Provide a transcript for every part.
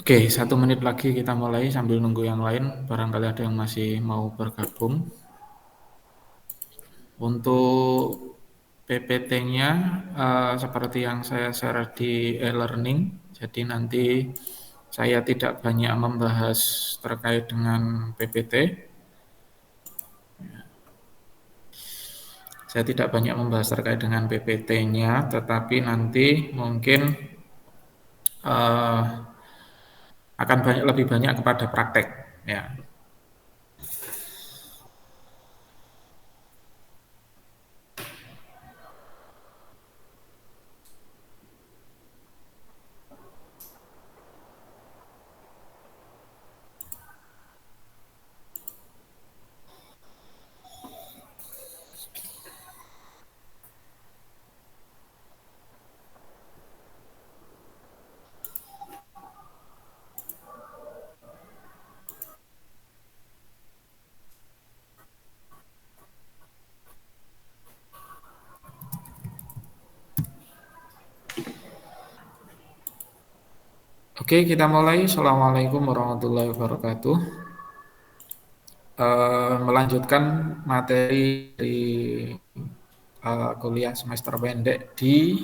Oke, 1 menit lagi kita mulai sambil nunggu yang lain. Barangkali ada yang masih mau bergabung. Untuk PPT-nya seperti yang saya share di e-learning. Jadi nanti saya tidak banyak membahas terkait dengan PPT. Saya tidak banyak membahas terkait dengan PPT-nya, tetapi nanti mungkin uh, akan lebih banyak kepada praktek. Ya. Oke, kita mulai. Assalamualaikum warahmatullahi wabarakatuh. Melanjutkan materi dari kuliah semester pendek di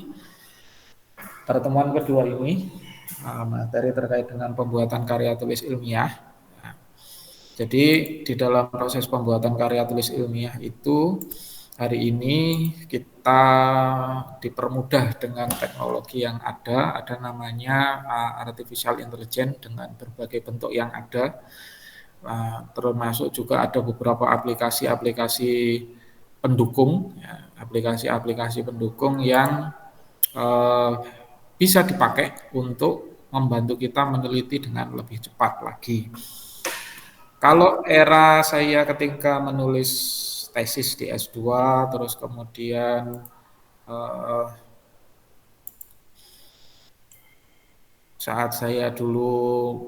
pertemuan kedua ini, materi terkait dengan pembuatan karya tulis ilmiah. Jadi di dalam proses pembuatan karya tulis ilmiah itu hari ini kita dipermudah dengan teknologi yang ada namanya artificial intelligence dengan berbagai bentuk yang ada. Termasuk juga ada beberapa aplikasi-aplikasi pendukung, ya, aplikasi-aplikasi pendukung yang eh, bisa dipakai untuk membantu kita meneliti dengan lebih cepat lagi. Kalau era saya ketika menulis tesis di S2, terus kemudian eh, saat saya dulu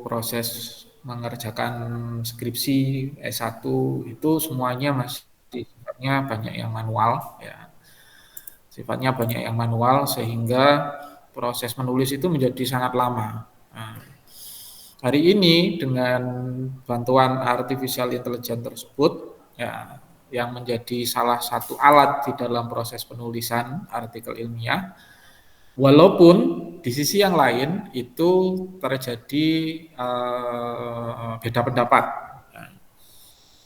proses mengerjakan skripsi S1 itu semuanya masih sifatnya banyak yang manual, ya. Sifatnya banyak yang manual sehingga proses menulis itu menjadi sangat lama. Nah, hari ini dengan bantuan artificial intelligence tersebut, ya, yang menjadi salah satu alat di dalam proses penulisan artikel ilmiah. Walaupun di sisi yang lain itu terjadi beda pendapat. Nah,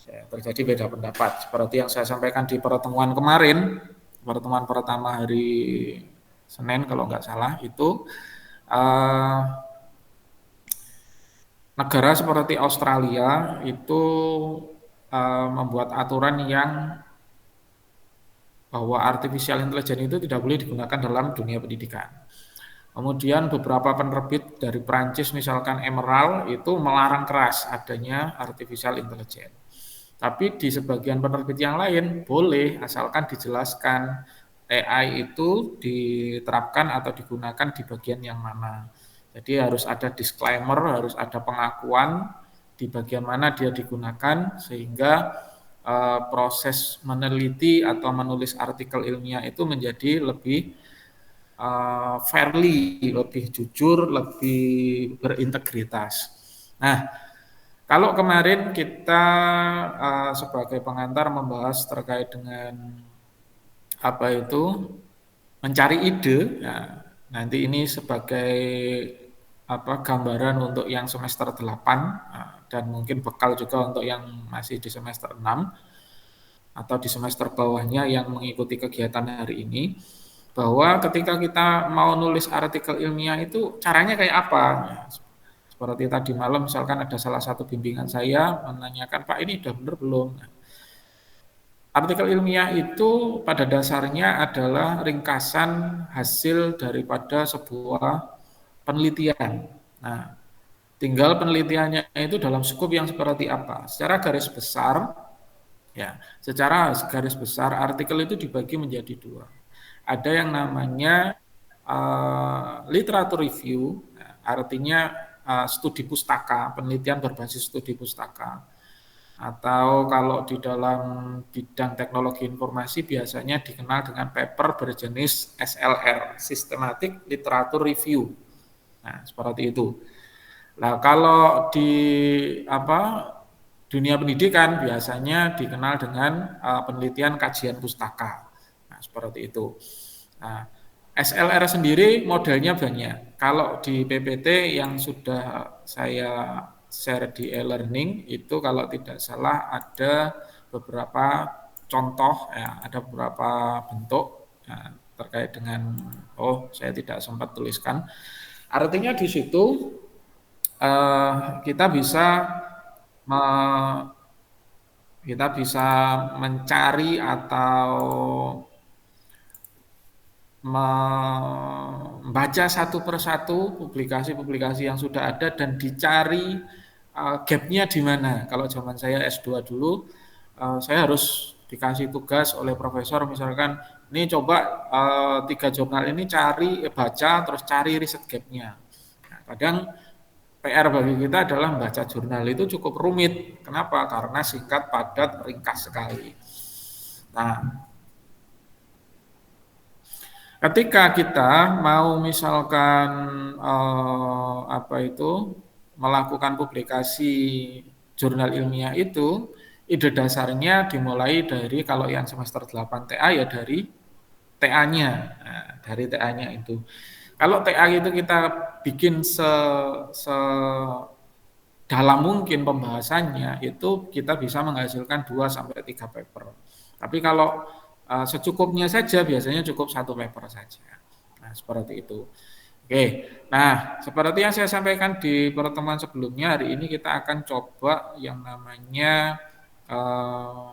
ya, terjadi beda pendapat. Seperti yang saya sampaikan di pertemuan kemarin, pertemuan pertama hari Senin kalau nggak salah, itu eh, negara seperti Australia itu membuat aturan yang bahwa artificial intelligence itu tidak boleh digunakan dalam dunia pendidikan. Kemudian beberapa penerbit dari Prancis misalkan Emerald itu melarang keras adanya artificial intelligence. Tapi di sebagian penerbit yang lain boleh asalkan dijelaskan AI itu diterapkan atau digunakan di bagian yang mana. Jadi harus ada disclaimer, harus ada pengakuan di bagian mana dia digunakan sehingga proses meneliti atau menulis artikel ilmiah itu menjadi lebih fairly, lebih jujur, lebih berintegritas. Nah, kalau kemarin kita sebagai pengantar membahas terkait dengan apa itu mencari ide, ya, nanti ini sebagai apa gambaran untuk yang semester 8 dan mungkin bekal juga untuk yang masih di semester 6 atau di semester bawahnya yang mengikuti kegiatan hari ini, bahwa ketika kita mau nulis artikel ilmiah itu caranya kayak apa. Ya, seperti tadi malam misalkan ada salah satu bimbingan saya menanyakan, Pak ini udah benar belum? Nah, artikel ilmiah itu pada dasarnya adalah ringkasan hasil daripada sebuah penelitian. Nah, tinggal penelitiannya itu dalam skup yang seperti apa. Secara garis besar, ya, secara garis besar artikel itu dibagi menjadi dua. Ada yang namanya literatur review, artinya studi pustaka, penelitian berbasis studi pustaka. Atau kalau di dalam bidang teknologi informasi biasanya dikenal dengan paper berjenis SLR, Systematic Literature Review. Nah, seperti itu. Nah, kalau di apa dunia pendidikan biasanya dikenal dengan penelitian kajian pustaka. Nah, seperti itu. Nah, SLR sendiri modelnya banyak. Kalau di PPT yang sudah saya share di e-learning itu kalau tidak salah ada beberapa contoh, ya, ada beberapa bentuk ya, terkait dengan saya tidak sempat tuliskan. Artinya di situ kita bisa me- kita bisa mencari atau membaca satu persatu publikasi-publikasi yang sudah ada dan dicari gap-nya di mana. Kalau zaman saya S2 dulu, saya harus dikasih tugas oleh profesor misalkan, ini coba 3 jurnal ini cari, baca, terus cari riset gap-nya. Nah, kadang PR bagi kita adalah membaca jurnal itu cukup rumit. Kenapa? Karena singkat, padat, ringkas sekali. Nah, ketika kita mau misalkan apa itu melakukan publikasi jurnal ilmiah itu, ide dasarnya dimulai dari kalau yang semester 8 TA ya dari TA-nya. Nah, dari TA-nya itu. Kalau TA itu kita bikin dalam mungkin pembahasannya itu kita bisa menghasilkan 2 sampai 3 paper. Tapi kalau secukupnya saja biasanya cukup 1 paper saja. Nah, seperti itu. Oke. Nah, seperti yang saya sampaikan di pertemuan sebelumnya, hari ini kita akan coba yang namanya eh,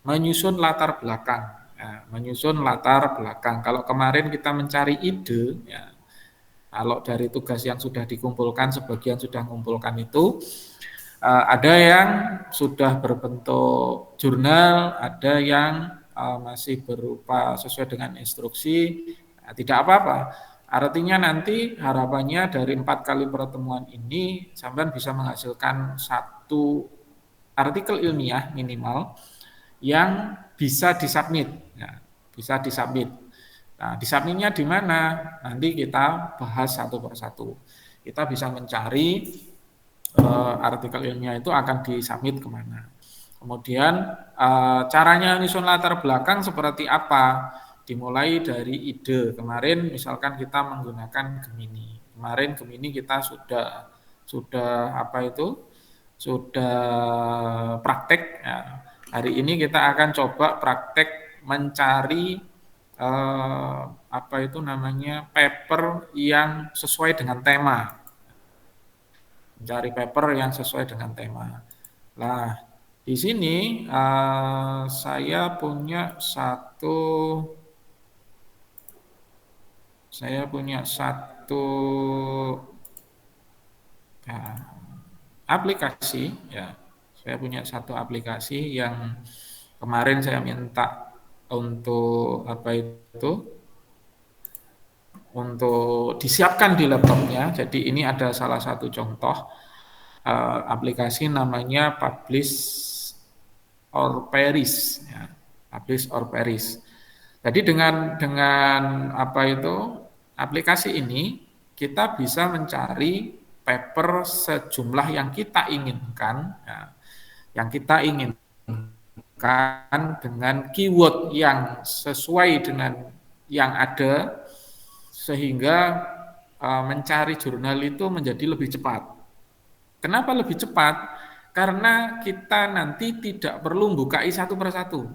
menyusun latar belakang. Ya, menyusun latar belakang. Kalau kemarin kita mencari ide, ya, kalau dari tugas yang sudah dikumpulkan, sebagian sudah mengumpulkan itu, ada yang sudah berbentuk jurnal, ada yang masih berupa sesuai dengan instruksi, tidak apa-apa. Artinya nanti harapannya dari 4 kali pertemuan ini, sampean bisa menghasilkan 1 artikel ilmiah minimal yang bisa disubmit, ya, bisa disubmit. Nah, disubmitnya di mana? Nanti kita bahas satu persatu. Kita bisa mencari artikel ilmiah itu akan disubmit kemana. Kemudian caranya nyusun latar belakang seperti apa? Dimulai dari ide. Kemarin misalkan kita menggunakan Gemini. Kemarin Gemini kita sudah apa itu? Sudah praktek. Ya. Hari ini kita akan coba praktek mencari apa itu namanya paper yang sesuai dengan tema. Mencari paper yang sesuai dengan tema. Nah, di sini saya punya satu ya, aplikasi, ya. Saya punya satu aplikasi yang kemarin saya minta untuk apa itu untuk disiapkan di laptopnya. Jadi ini ada salah satu contoh aplikasi namanya Publish or Perish, ya. Publish or Perish. Jadi dengan apa itu aplikasi ini kita bisa mencari paper sejumlah yang kita inginkan, ya, yang kita inginkan dengan keyword yang sesuai dengan yang ada sehingga mencari jurnal itu menjadi lebih cepat. Kenapa lebih cepat? Karena kita nanti tidak perlu bukai satu persatu.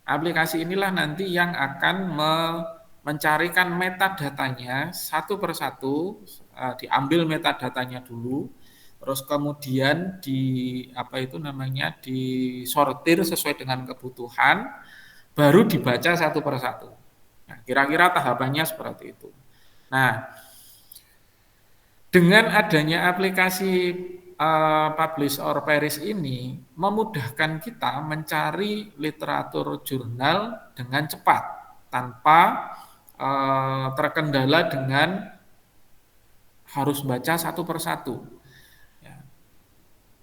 Aplikasi inilah nanti yang akan mencarikan metadatanya satu persatu, diambil metadatanya dulu, terus kemudian apa itu namanya disortir sesuai dengan kebutuhan, baru dibaca satu persatu. Nah, kira-kira tahapannya seperti itu. Nah, dengan adanya aplikasi Publish or Perish ini memudahkan kita mencari literatur jurnal dengan cepat tanpa terkendala dengan harus baca satu persatu. Ya,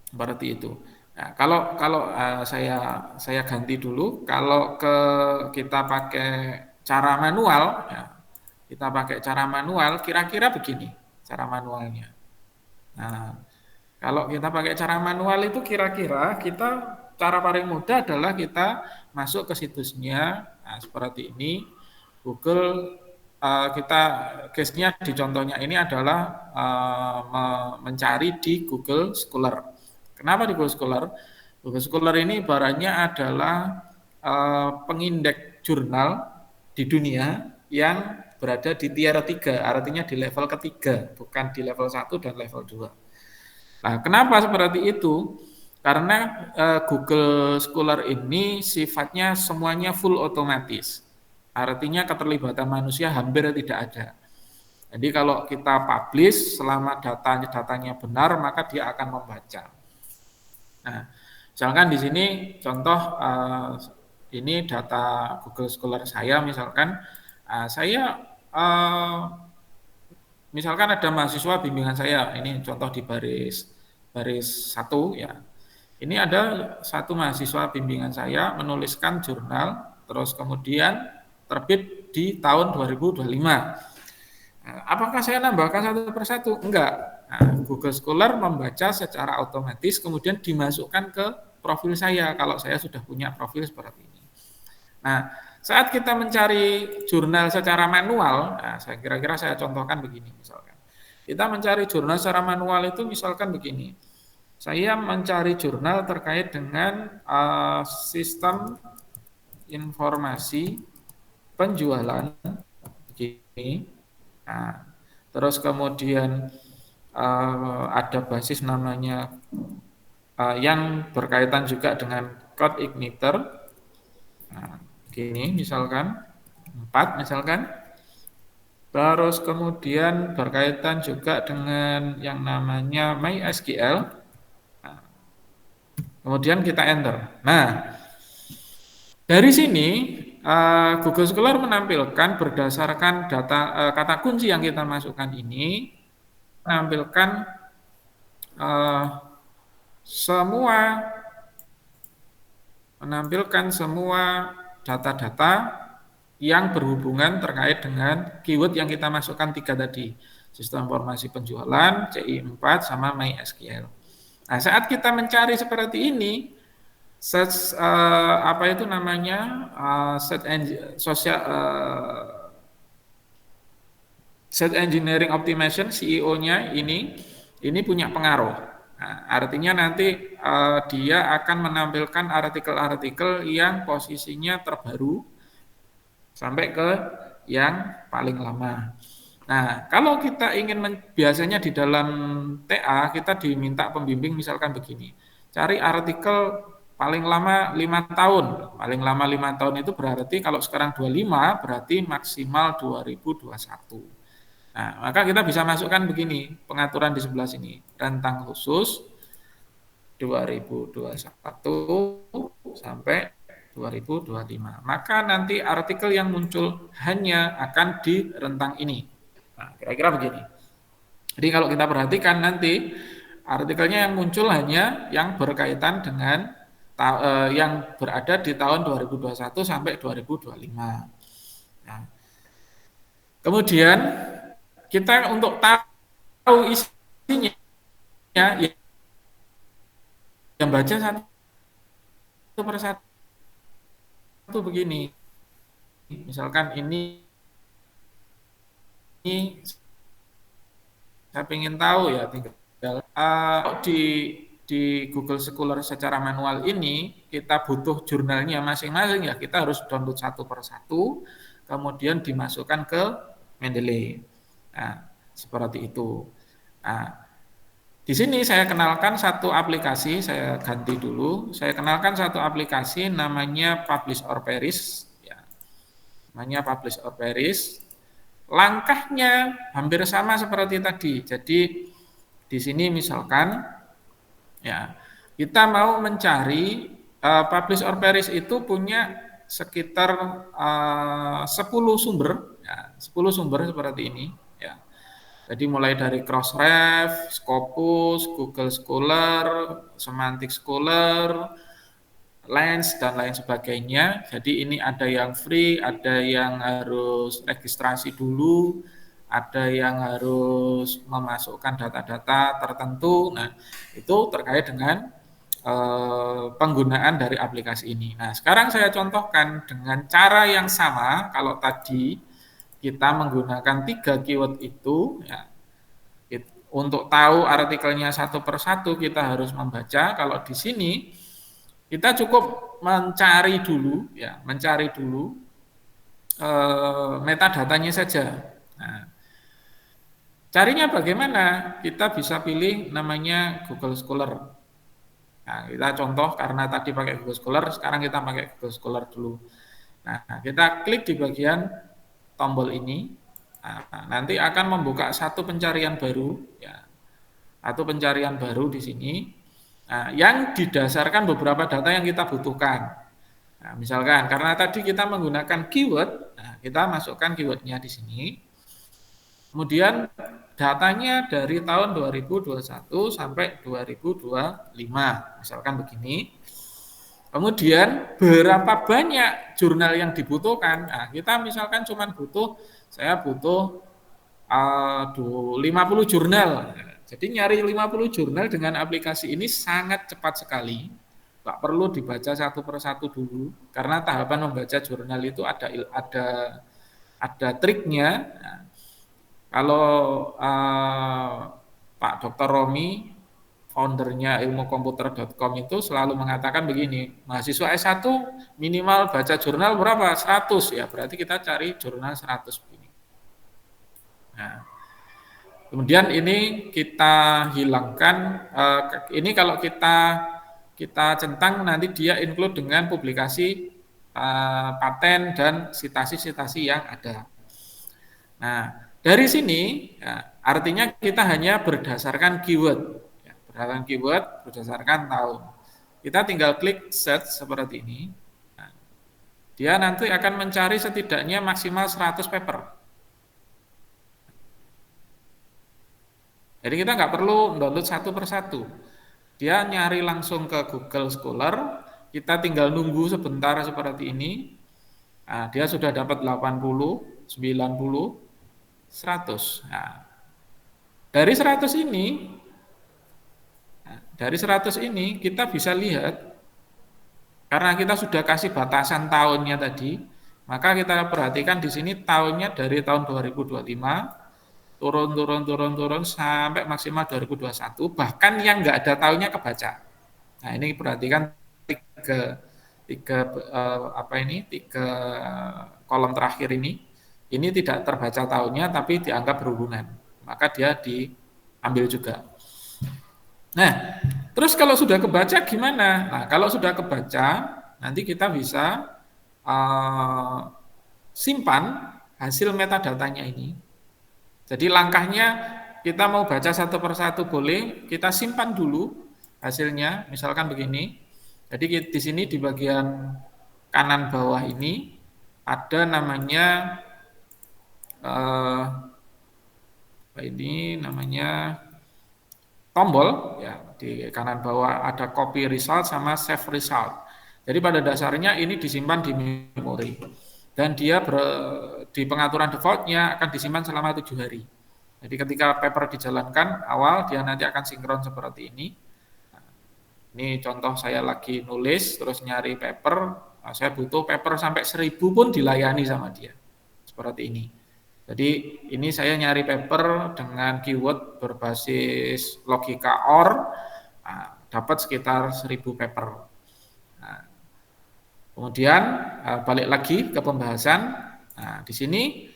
seperti itu. Nah, kalau saya ganti dulu, kalau kita pakai cara manual, ya, kita pakai cara manual, kira-kira begini cara manualnya. Nah, Kalau kita pakai cara manual itu kira-kira kita cara paling mudah adalah kita masuk ke situsnya, nah, seperti ini. Google kita case-nya di contohnya ini adalah mencari di Google Scholar. Kenapa di Google Scholar? Google Scholar ini ibaratnya adalah pengindeks jurnal di dunia yang berada di tier 3, artinya di level ketiga, bukan di level 1 dan level 2. Nah, kenapa seperti itu? Karena Google Scholar ini sifatnya semuanya full otomatis. Artinya keterlibatan manusia hampir tidak ada. Jadi kalau kita publish selama datanya benar maka dia akan membaca. Nah, misalkan di sini contoh ini data Google Scholar saya misalkan saya misalkan ada mahasiswa bimbingan saya, ini contoh di baris 1 ya. Ini ada satu mahasiswa bimbingan saya menuliskan jurnal, terus kemudian terbit di tahun 2025. Nah, apakah saya nambahkan satu persatu? Enggak. Nah, Google Scholar membaca secara otomatis, kemudian dimasukkan ke profil saya, kalau saya sudah punya profil seperti ini. Nah, saat kita mencari jurnal secara manual, nah, saya kira-kira saya contohkan begini misalkan. Kita mencari jurnal secara manual itu misalkan begini. Saya mencari jurnal terkait dengan sistem informasi penjualan begini. Nah, terus kemudian ada basis namanya yang berkaitan juga dengan code igniter. Nah, gini misalkan 4 misalkan. Terus kemudian berkaitan juga dengan yang namanya MySQL. Nah, kemudian kita enter. Nah, dari sini Google Scholar menampilkan berdasarkan data kata kunci yang kita masukkan ini, menampilkan semua data-data yang berhubungan terkait dengan keyword yang kita masukkan 3 tadi. Sistem informasi penjualan, CI4 sama MySQL. Nah, saat kita mencari seperti ini, search apa itu namanya? Search Engineering Optimization CEO-nya ini punya pengaruh. Nah, artinya nanti dia akan menampilkan artikel-artikel yang posisinya terbaru sampai ke yang paling lama. Nah, kalau kita ingin biasanya di dalam TA kita diminta pembimbing misalkan begini. Cari artikel paling lama 5 tahun. Paling lama 5 tahun itu berarti kalau sekarang 25 berarti maksimal 2021. Nah, maka kita bisa masukkan begini, pengaturan di sebelah sini. Rentang khusus 2021 sampai 2025. Maka nanti artikel yang muncul hanya akan di rentang ini. Nah, kira-kira begini. Jadi kalau kita perhatikan nanti artikelnya yang muncul hanya yang berkaitan dengan yang berada di tahun 2021 sampai 2025. Nah, kemudian kita untuk tahu isinya yang baca satu persatu begini. Misalkan ini saya ingin tahu ya tinggal di Google Scholar secara manual ini kita butuh jurnalnya masing-masing ya, kita harus download satu persatu kemudian dimasukkan ke Mendeley. Nah, seperti itu. Nah, di sini saya kenalkan satu aplikasi, saya ganti dulu. Saya kenalkan satu aplikasi namanya Publish or Perish ya. Namanya Publish or Perish. Langkahnya hampir sama seperti tadi. Jadi di sini misalkan ya, kita mau mencari Publish or Perish itu punya sekitar 10 sumber ya, 10 sumber seperti ini ya. Jadi mulai dari Crossref, Scopus, Google Scholar, Semantic Scholar, Lens dan lain sebagainya. Jadi ini ada yang free, ada yang harus registrasi dulu. ada yang harus memasukkan data-data tertentu. Nah, itu terkait dengan penggunaan dari aplikasi ini. Nah, sekarang saya contohkan dengan cara yang sama. Kalau tadi kita menggunakan 3 keyword itu, ya, untuk tahu artikelnya satu persatu kita harus membaca. Kalau di sini kita cukup mencari dulu, ya, mencari dulu metadatanya saja. Nah, carinya bagaimana? Kita bisa pilih namanya Google Scholar. Nah, kita contoh karena tadi pakai Google Scholar, sekarang kita pakai Google Scholar dulu. Nah, kita klik di bagian tombol ini. Nah, nanti akan membuka satu pencarian baru, ya, satu pencarian baru di sini. Nah, yang didasarkan beberapa data yang kita butuhkan. Nah, misalkan karena tadi kita menggunakan keyword, nah, kita masukkan keywordnya di sini. Kemudian datanya dari tahun 2021 sampai 2025, misalkan begini. Kemudian berapa banyak jurnal yang dibutuhkan? Nah, kita misalkan cuma butuh, saya butuh 50 jurnal. Jadi nyari 50 jurnal dengan aplikasi ini sangat cepat sekali. Nggak perlu dibaca satu persatu dulu, karena tahapan membaca jurnal itu ada triknya. Nah, kalau Pak Dr. Romi, foundernya ilmukomputer.com itu selalu mengatakan begini, mahasiswa S1 minimal baca jurnal berapa? 100, ya berarti kita cari jurnal 100 begini. Nah, kemudian ini kita hilangkan, ini kalau kita centang nanti dia include dengan publikasi paten dan sitasi-sitasi yang ada. Nah, dari sini ya, artinya kita hanya berdasarkan keyword, ya, berdasarkan tahun. Kita tinggal klik search seperti ini. Nah, dia nanti akan mencari setidaknya maksimal 100 paper. Jadi kita nggak perlu download satu persatu. Dia nyari langsung ke Google Scholar, kita tinggal nunggu sebentar seperti ini. Nah, dia sudah dapat 80, 90, 100. Nah, dari 100 ini, kita bisa lihat, karena kita sudah kasih batasan tahunnya tadi, maka kita perhatikan di sini tahunnya dari tahun 2025, turun sampai maksimal 2021, bahkan yang nggak ada tahunnya kebaca. Nah, ini perhatikan tiga kolom terakhir ini tidak terbaca tahunnya tapi dianggap berhubungan, maka dia diambil juga. Nah, terus kalau sudah kebaca gimana? Nah, kalau sudah kebaca, nanti kita bisa simpan hasil metadatanya ini. Jadi langkahnya kita mau baca satu persatu boleh, kita simpan dulu hasilnya, misalkan begini. Jadi di sini di bagian kanan bawah ini ada namanya ini namanya tombol, ya, di kanan bawah ada copy result sama save result. Jadi pada dasarnya ini disimpan di memori dan dia di pengaturan defaultnya akan disimpan selama 7 hari. Jadi ketika paper dijalankan awal dia nanti akan sinkron seperti ini. Ini contoh saya lagi nulis terus nyari paper, saya butuh paper sampai 1000 pun dilayani sama dia. Seperti ini. Jadi ini saya nyari paper dengan keyword berbasis logika OR, dapat sekitar 1000 paper. Nah, kemudian balik lagi ke pembahasan. Nah, di sini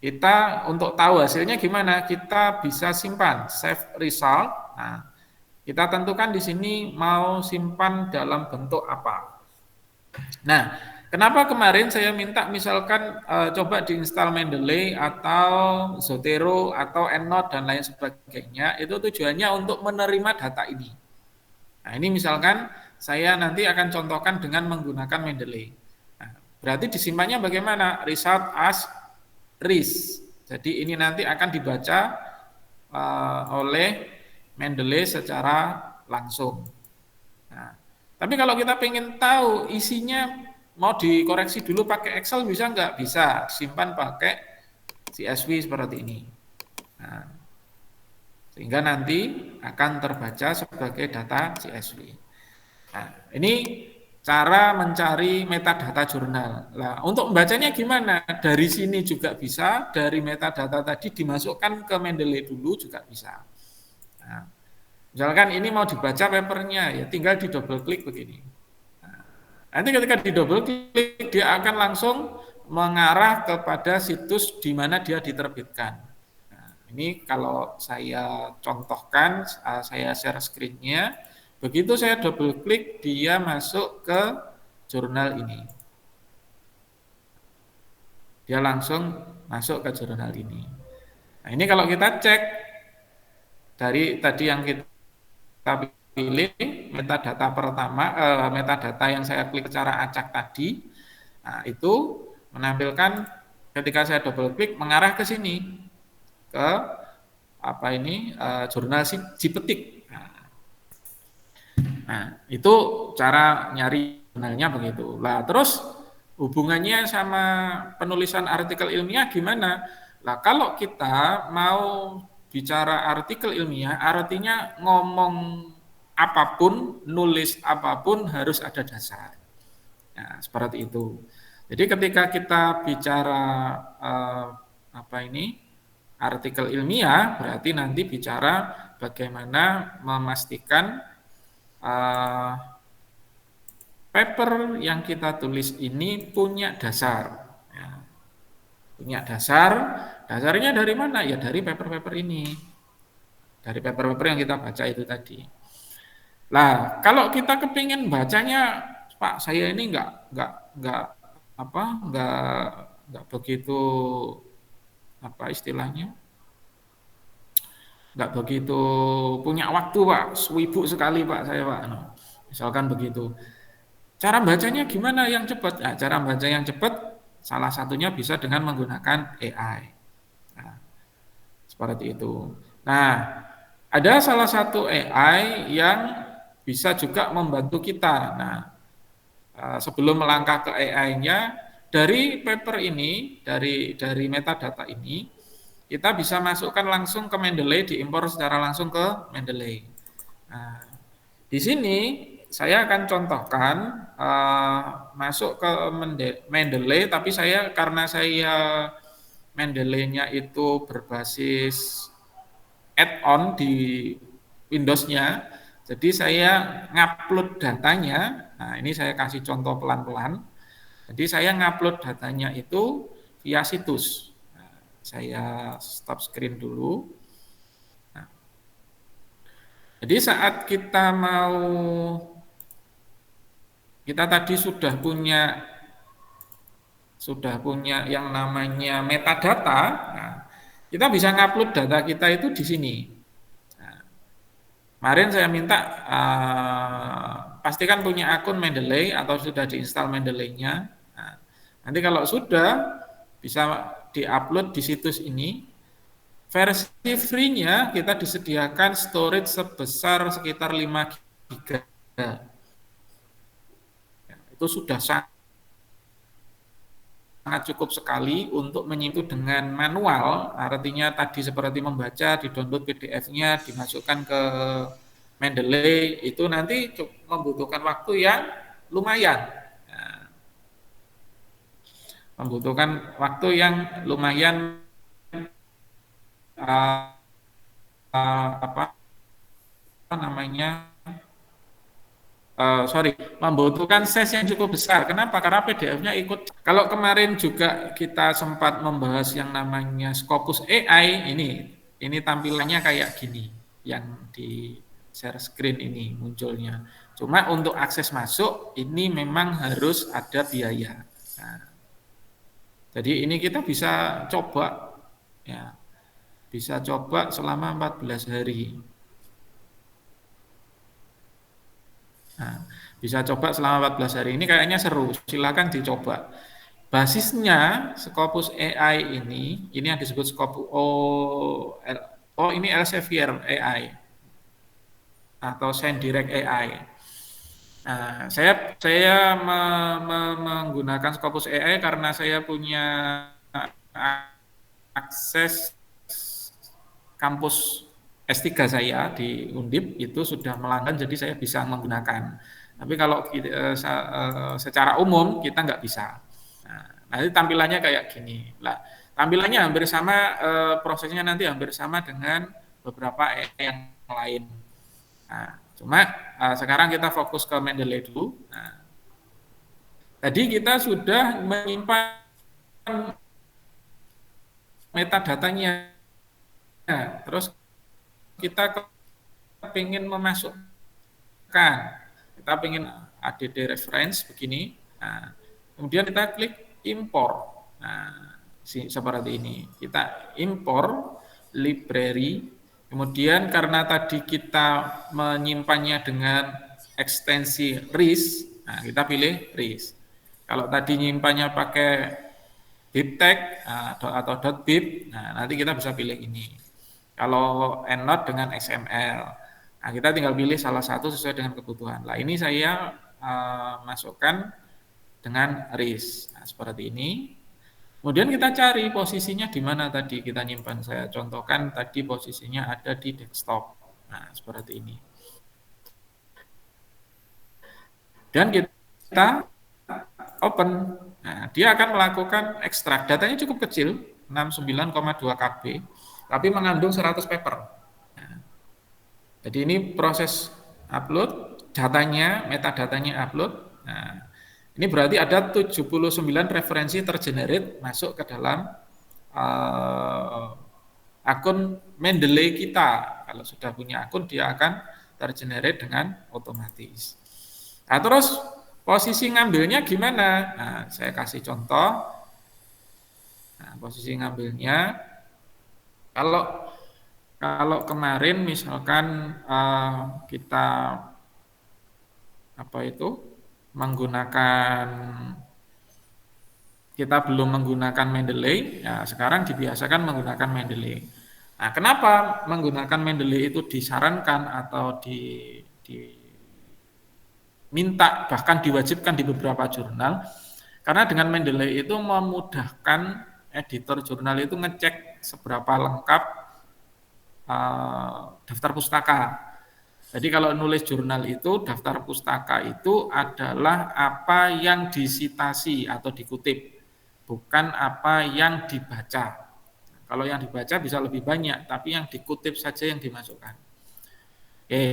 kita untuk tahu hasilnya gimana, kita bisa simpan save result. Nah, kita tentukan di sini mau simpan dalam bentuk apa. Nah, kenapa kemarin saya minta misalkan coba diinstal Mendeley atau Zotero atau EndNote dan lain sebagainya, itu tujuannya untuk menerima data ini. Nah, ini misalkan saya nanti akan contohkan dengan menggunakan Mendeley. Nah, berarti disimpannya bagaimana? Result as RIS. Jadi ini nanti akan dibaca oleh Mendeley secara langsung. Nah, tapi kalau kita pengen tahu isinya mau dikoreksi dulu pakai Excel bisa nggak? Bisa, simpan pakai CSV seperti ini. Nah, sehingga nanti akan terbaca sebagai data CSV. Nah, ini cara mencari metadata jurnal. Nah, untuk membacanya gimana? Dari sini juga bisa, dari metadata tadi dimasukkan ke Mendeley dulu juga bisa. Nah, misalkan ini mau dibaca papernya, ya tinggal di double klik begini. Nanti ketika di double klik, dia akan langsung mengarah kepada situs di mana dia diterbitkan. Nah, ini kalau saya contohkan, saya share screen-nya, begitu saya double klik, dia masuk ke jurnal ini. Dia langsung masuk ke jurnal ini. Nah, ini kalau kita cek dari tadi yang kita pilih, metadata pertama, metadata yang saya klik secara acak tadi, nah itu menampilkan ketika saya double klik mengarah ke sini, ke apa ini, jurnal Cipetik. Nah, itu cara nyari jurnalnya begitu. Lah, terus hubungannya sama penulisan artikel ilmiah gimana? Lah, kalau kita mau bicara artikel ilmiah, artinya ngomong apapun, nulis apapun harus ada dasar. Nah, seperti itu. Jadi ketika kita bicara apa ini artikel ilmiah, berarti nanti bicara bagaimana memastikan uh, paper yang kita tulis ini punya dasar. Ya, punya dasar, dasarnya dari mana? Ya dari paper-paper ini. Dari paper-paper yang kita baca itu tadi. Lah, kalau kita kepingin bacanya, Pak, saya ini nggak apa, nggak begitu apa istilahnya, nggak begitu punya waktu, Pak, sibuk sekali, Pak, saya, Pak. Nah, misalkan begitu. Cara bacanya gimana yang cepat? Nah, cara baca yang cepat salah satunya bisa dengan menggunakan AI. Nah, seperti itu. Nah, ada salah satu AI yang bisa juga membantu kita. Nah, sebelum melangkah ke AI-nya, dari paper ini, dari metadata ini, kita bisa masukkan langsung ke Mendeley, diimpor secara langsung ke Mendeley. Nah, di sini saya akan contohkan masuk ke Mendeley, tapi karena saya Mendeley-nya itu berbasis add-on di Windows-nya, jadi saya ngupload datanya. Nah, ini saya kasih contoh pelan-pelan. Jadi saya ngupload datanya itu via situs. Nah, saya stop screen dulu. Nah, jadi saat kita tadi sudah punya yang namanya metadata. Nah, kita bisa ngupload data kita itu di sini. Nah, kemarin saya minta pastikan punya akun Mendeley atau sudah diinstal Mendeley-nya. Nah, nanti kalau sudah bisa diupload di situs ini. Versi free-nya kita disediakan storage sebesar sekitar 5 GB. Itu sudah sangat cukup sekali untuk menyentuh dengan manual, artinya tadi seperti membaca, di-download PDF-nya, dimasukkan ke Mendeley, itu nanti membutuhkan waktu yang lumayan. Nah, membutuhkan waktu yang lumayan uh, apa namanya membutuhkan size yang cukup besar. Kenapa? Karena PDF-nya ikut. Kalau kemarin juga kita sempat membahas yang namanya Scopus AI, ini tampilannya kayak gini, yang di share screen ini munculnya. Cuma untuk akses masuk ini memang harus ada biaya. Nah, jadi ini kita bisa coba, ya, bisa coba selama 14 hari. Nah, bisa coba selama 14 hari ini kayaknya seru, silakan dicoba. Basisnya Scopus AI ini yang disebut Scopus ini Elsevier AI atau SendDirect AI. Nah, saya menggunakan Scopus AI karena saya punya akses kampus S3 saya di Undip itu sudah melanggan, jadi saya bisa menggunakan. Tapi kalau secara umum kita nggak bisa. Nah, nanti tampilannya kayak gini. Lah, tampilannya hampir sama, prosesnya nanti hampir sama dengan beberapa yang lain. Nah, cuma sekarang kita fokus ke Mendeley dulu. Nah, tadi kita sudah menyimpan metadatanya. Nah, terus kita ingin memasukkan, kita ingin add reference begini. Nah, kemudian kita klik import. Nah, seperti ini. Kita import library. Kemudian karena tadi kita menyimpannya dengan ekstensi RIS, nah kita pilih RIS. Kalau tadi nyimpannya pakai bibtag atau .bib, nah nanti kita bisa pilih ini. Kalau EndNote dengan XML, nah kita tinggal pilih salah satu sesuai dengan kebutuhan. Lah ini saya masukkan dengan RIS, nah, seperti ini. Kemudian kita cari posisinya di mana tadi kita nyimpan. Saya contohkan tadi posisinya ada di desktop. Nah, seperti ini. Dan kita open. Nah, dia akan melakukan ekstrak. Datanya cukup kecil, 69,2 KB, tapi mengandung 100 paper. Nah, jadi ini proses upload, datanya, metadatanya upload. Nah, ini berarti ada 79 referensi tergenerate masuk ke dalam akun Mendeley kita. Kalau sudah punya akun, dia akan tergenerate dengan otomatis. Nah, terus posisi ngambilnya gimana? Nah, saya kasih contoh. Nah, posisi ngambilnya, kalau kalau kemarin misalkan kita apa itu menggunakan, kita belum menggunakan Mendeley, ya sekarang dibiasakan menggunakan Mendeley. Nah, kenapa menggunakan Mendeley itu disarankan atau diminta, bahkan diwajibkan di beberapa jurnal? Karena dengan Mendeley itu memudahkan editor jurnal itu ngecek seberapa lengkap daftar pustaka. Jadi kalau nulis jurnal itu, daftar pustaka itu adalah apa yang disitasi atau dikutip, bukan apa yang dibaca. Kalau yang dibaca bisa lebih banyak, tapi yang dikutip saja yang dimasukkan. Oke,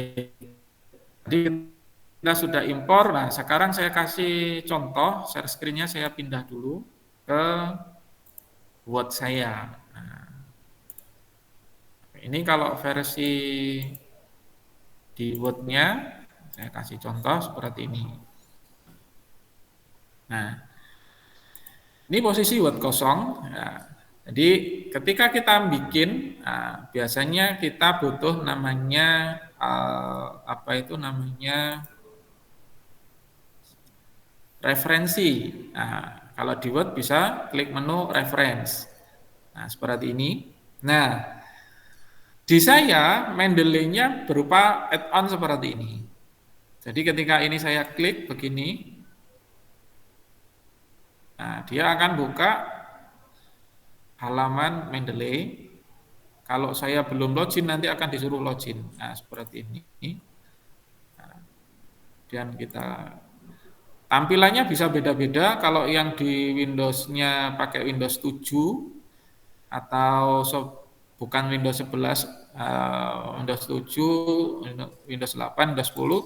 jadi kita sudah impor. Nah, sekarang saya kasih contoh, share screen-nya saya pindah dulu ke Word saya. Nah, ini kalau versi di Word-nya, saya kasih contoh seperti ini. Nah, ini posisi Word kosong. Ya. Jadi ketika kita bikin, biasanya kita butuh namanya apa itu namanya referensi. Nah, kalau di Word bisa klik menu reference. Nah, seperti ini. Nah, di saya Mendeley-nya berupa add-on seperti ini. Jadi ketika ini saya klik begini, nah dia akan buka halaman Mendeley. Kalau saya belum login nanti akan disuruh login. Nah, seperti ini. Nah, dan kita tampilannya bisa beda-beda. Kalau yang di Windows-nya pakai Windows 7 atau bukan Windows 11, Windows 7, Windows 8, Windows 10,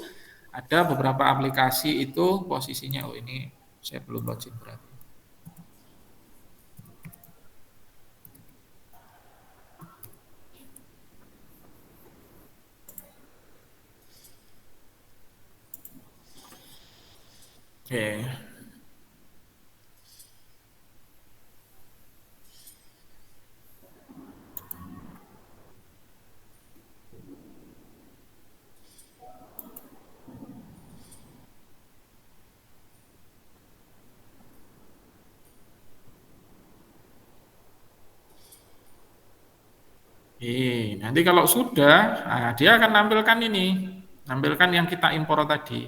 ada beberapa aplikasi itu posisinya, oh ini saya belum login berarti. Oke. Nanti kalau sudah, dia akan nampilkan ini, nampilkan yang kita impor tadi,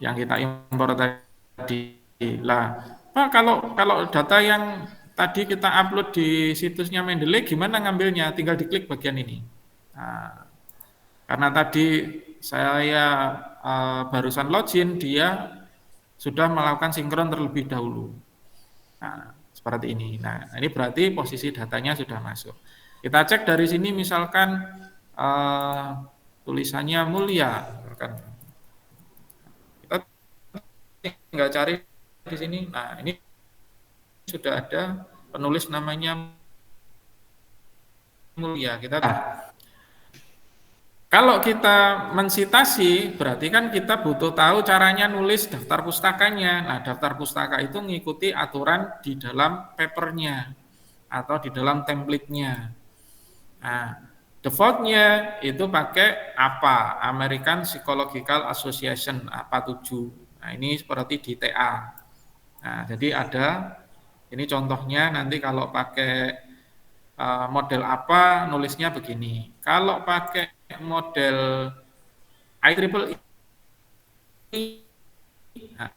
yang kita impor tadi. Lah, Pak, kalau data yang tadi kita upload di situsnya Mendeley, gimana ngambilnya? Tinggal diklik bagian ini. Nah, karena tadi saya barusan login, dia sudah melakukan sinkron terlebih dahulu. Nah, seperti ini. Nah, ini berarti posisi datanya sudah masuk. Kita cek dari sini misalkan eh, tulisannya mulia, misalkan kita tinggal cari di sini. Nah, ini sudah ada penulis namanya mulia. Kalau kita mensitasi, berarti kan kita butuh tahu caranya nulis daftar pustakanya. Nah, daftar pustaka itu mengikuti aturan di dalam papernya atau di dalam template-nya. Nah, default-nya itu pakai APA, American Psychological Association, APA 7. Nah, ini seperti di TA. Nah, jadi ada, ini contohnya nanti kalau pakai model apa nulisnya begini. Kalau pakai model IEEE, nah,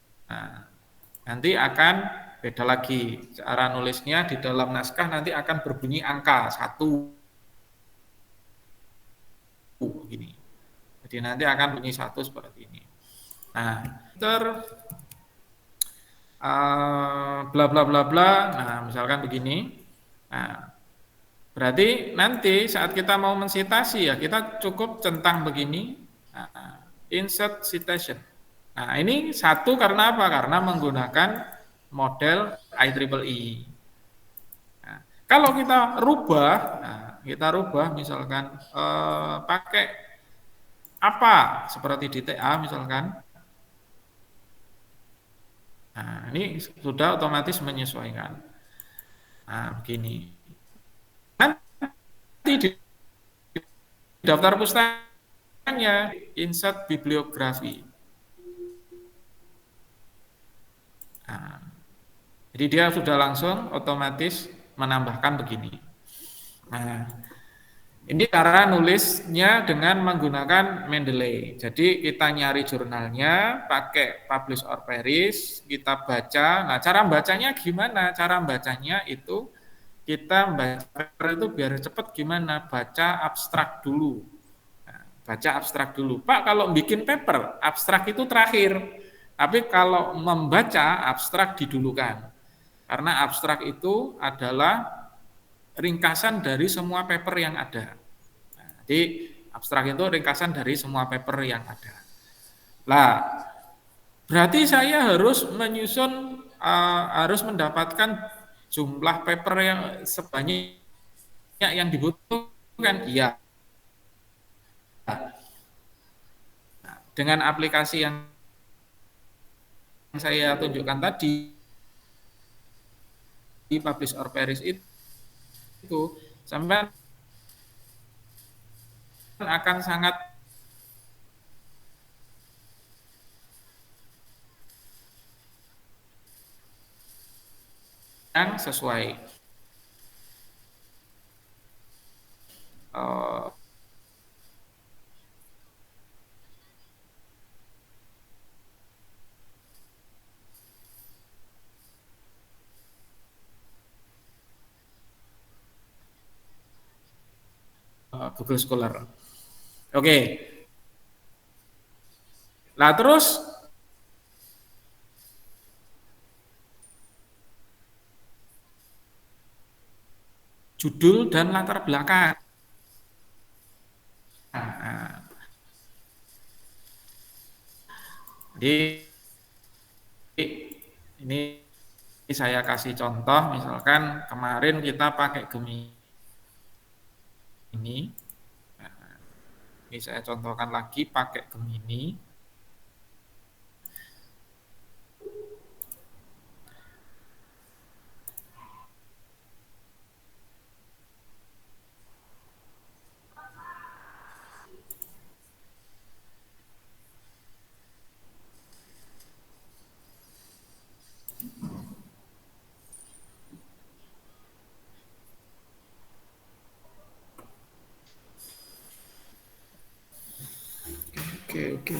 nanti akan beda lagi. Cara nulisnya di dalam naskah nanti akan berbunyi angka 1 begini. Jadi nanti akan bunyi 1 seperti ini. Nah, bla bla bla bla. Nah, misalkan begini. Nah, berarti nanti saat kita mau mensitasi ya kita cukup centang begini, nah, insert citation. Nah, ini satu karena apa? Karena menggunakan model IEEE. Nah, kalau kita rubah misalkan pakai apa seperti di TA misalkan. Nah, ini sudah otomatis menyesuaikan. Nah, begini. Nanti di daftar pustakanya insert bibliografi. Nah, jadi dia sudah langsung otomatis menambahkan begini. Nah, ini cara nulisnya dengan menggunakan Mendeley. Jadi kita nyari jurnalnya, pakai publish or perish, kita baca. Nah, cara bacanya gimana? Cara bacanya itu kita baca itu biar cepat gimana? Baca abstrak dulu. Nah, baca abstrak dulu. Pak, kalau bikin paper, abstrak itu terakhir. Tapi kalau membaca, abstrak didulukan. Karena abstrak itu adalah ringkasan dari semua paper yang ada. Nah, jadi abstrak itu ringkasan dari semua paper yang ada. Lah, berarti saya harus menyusun, harus mendapatkan jumlah paper yang sebanyak yang dibutuhkan. Iya. Nah, dengan aplikasi yang saya tunjukkan tadi, di publish or perish itu sampai akan sangat yang sesuai uh, Google Scholar. Oke. Nah, terus judul dan latar belakang. Nah, jadi ini saya kasih contoh, misalkan kemarin kita pakai Gemini. Nah, ini saya contohkan lagi pakai Gemini. Oke.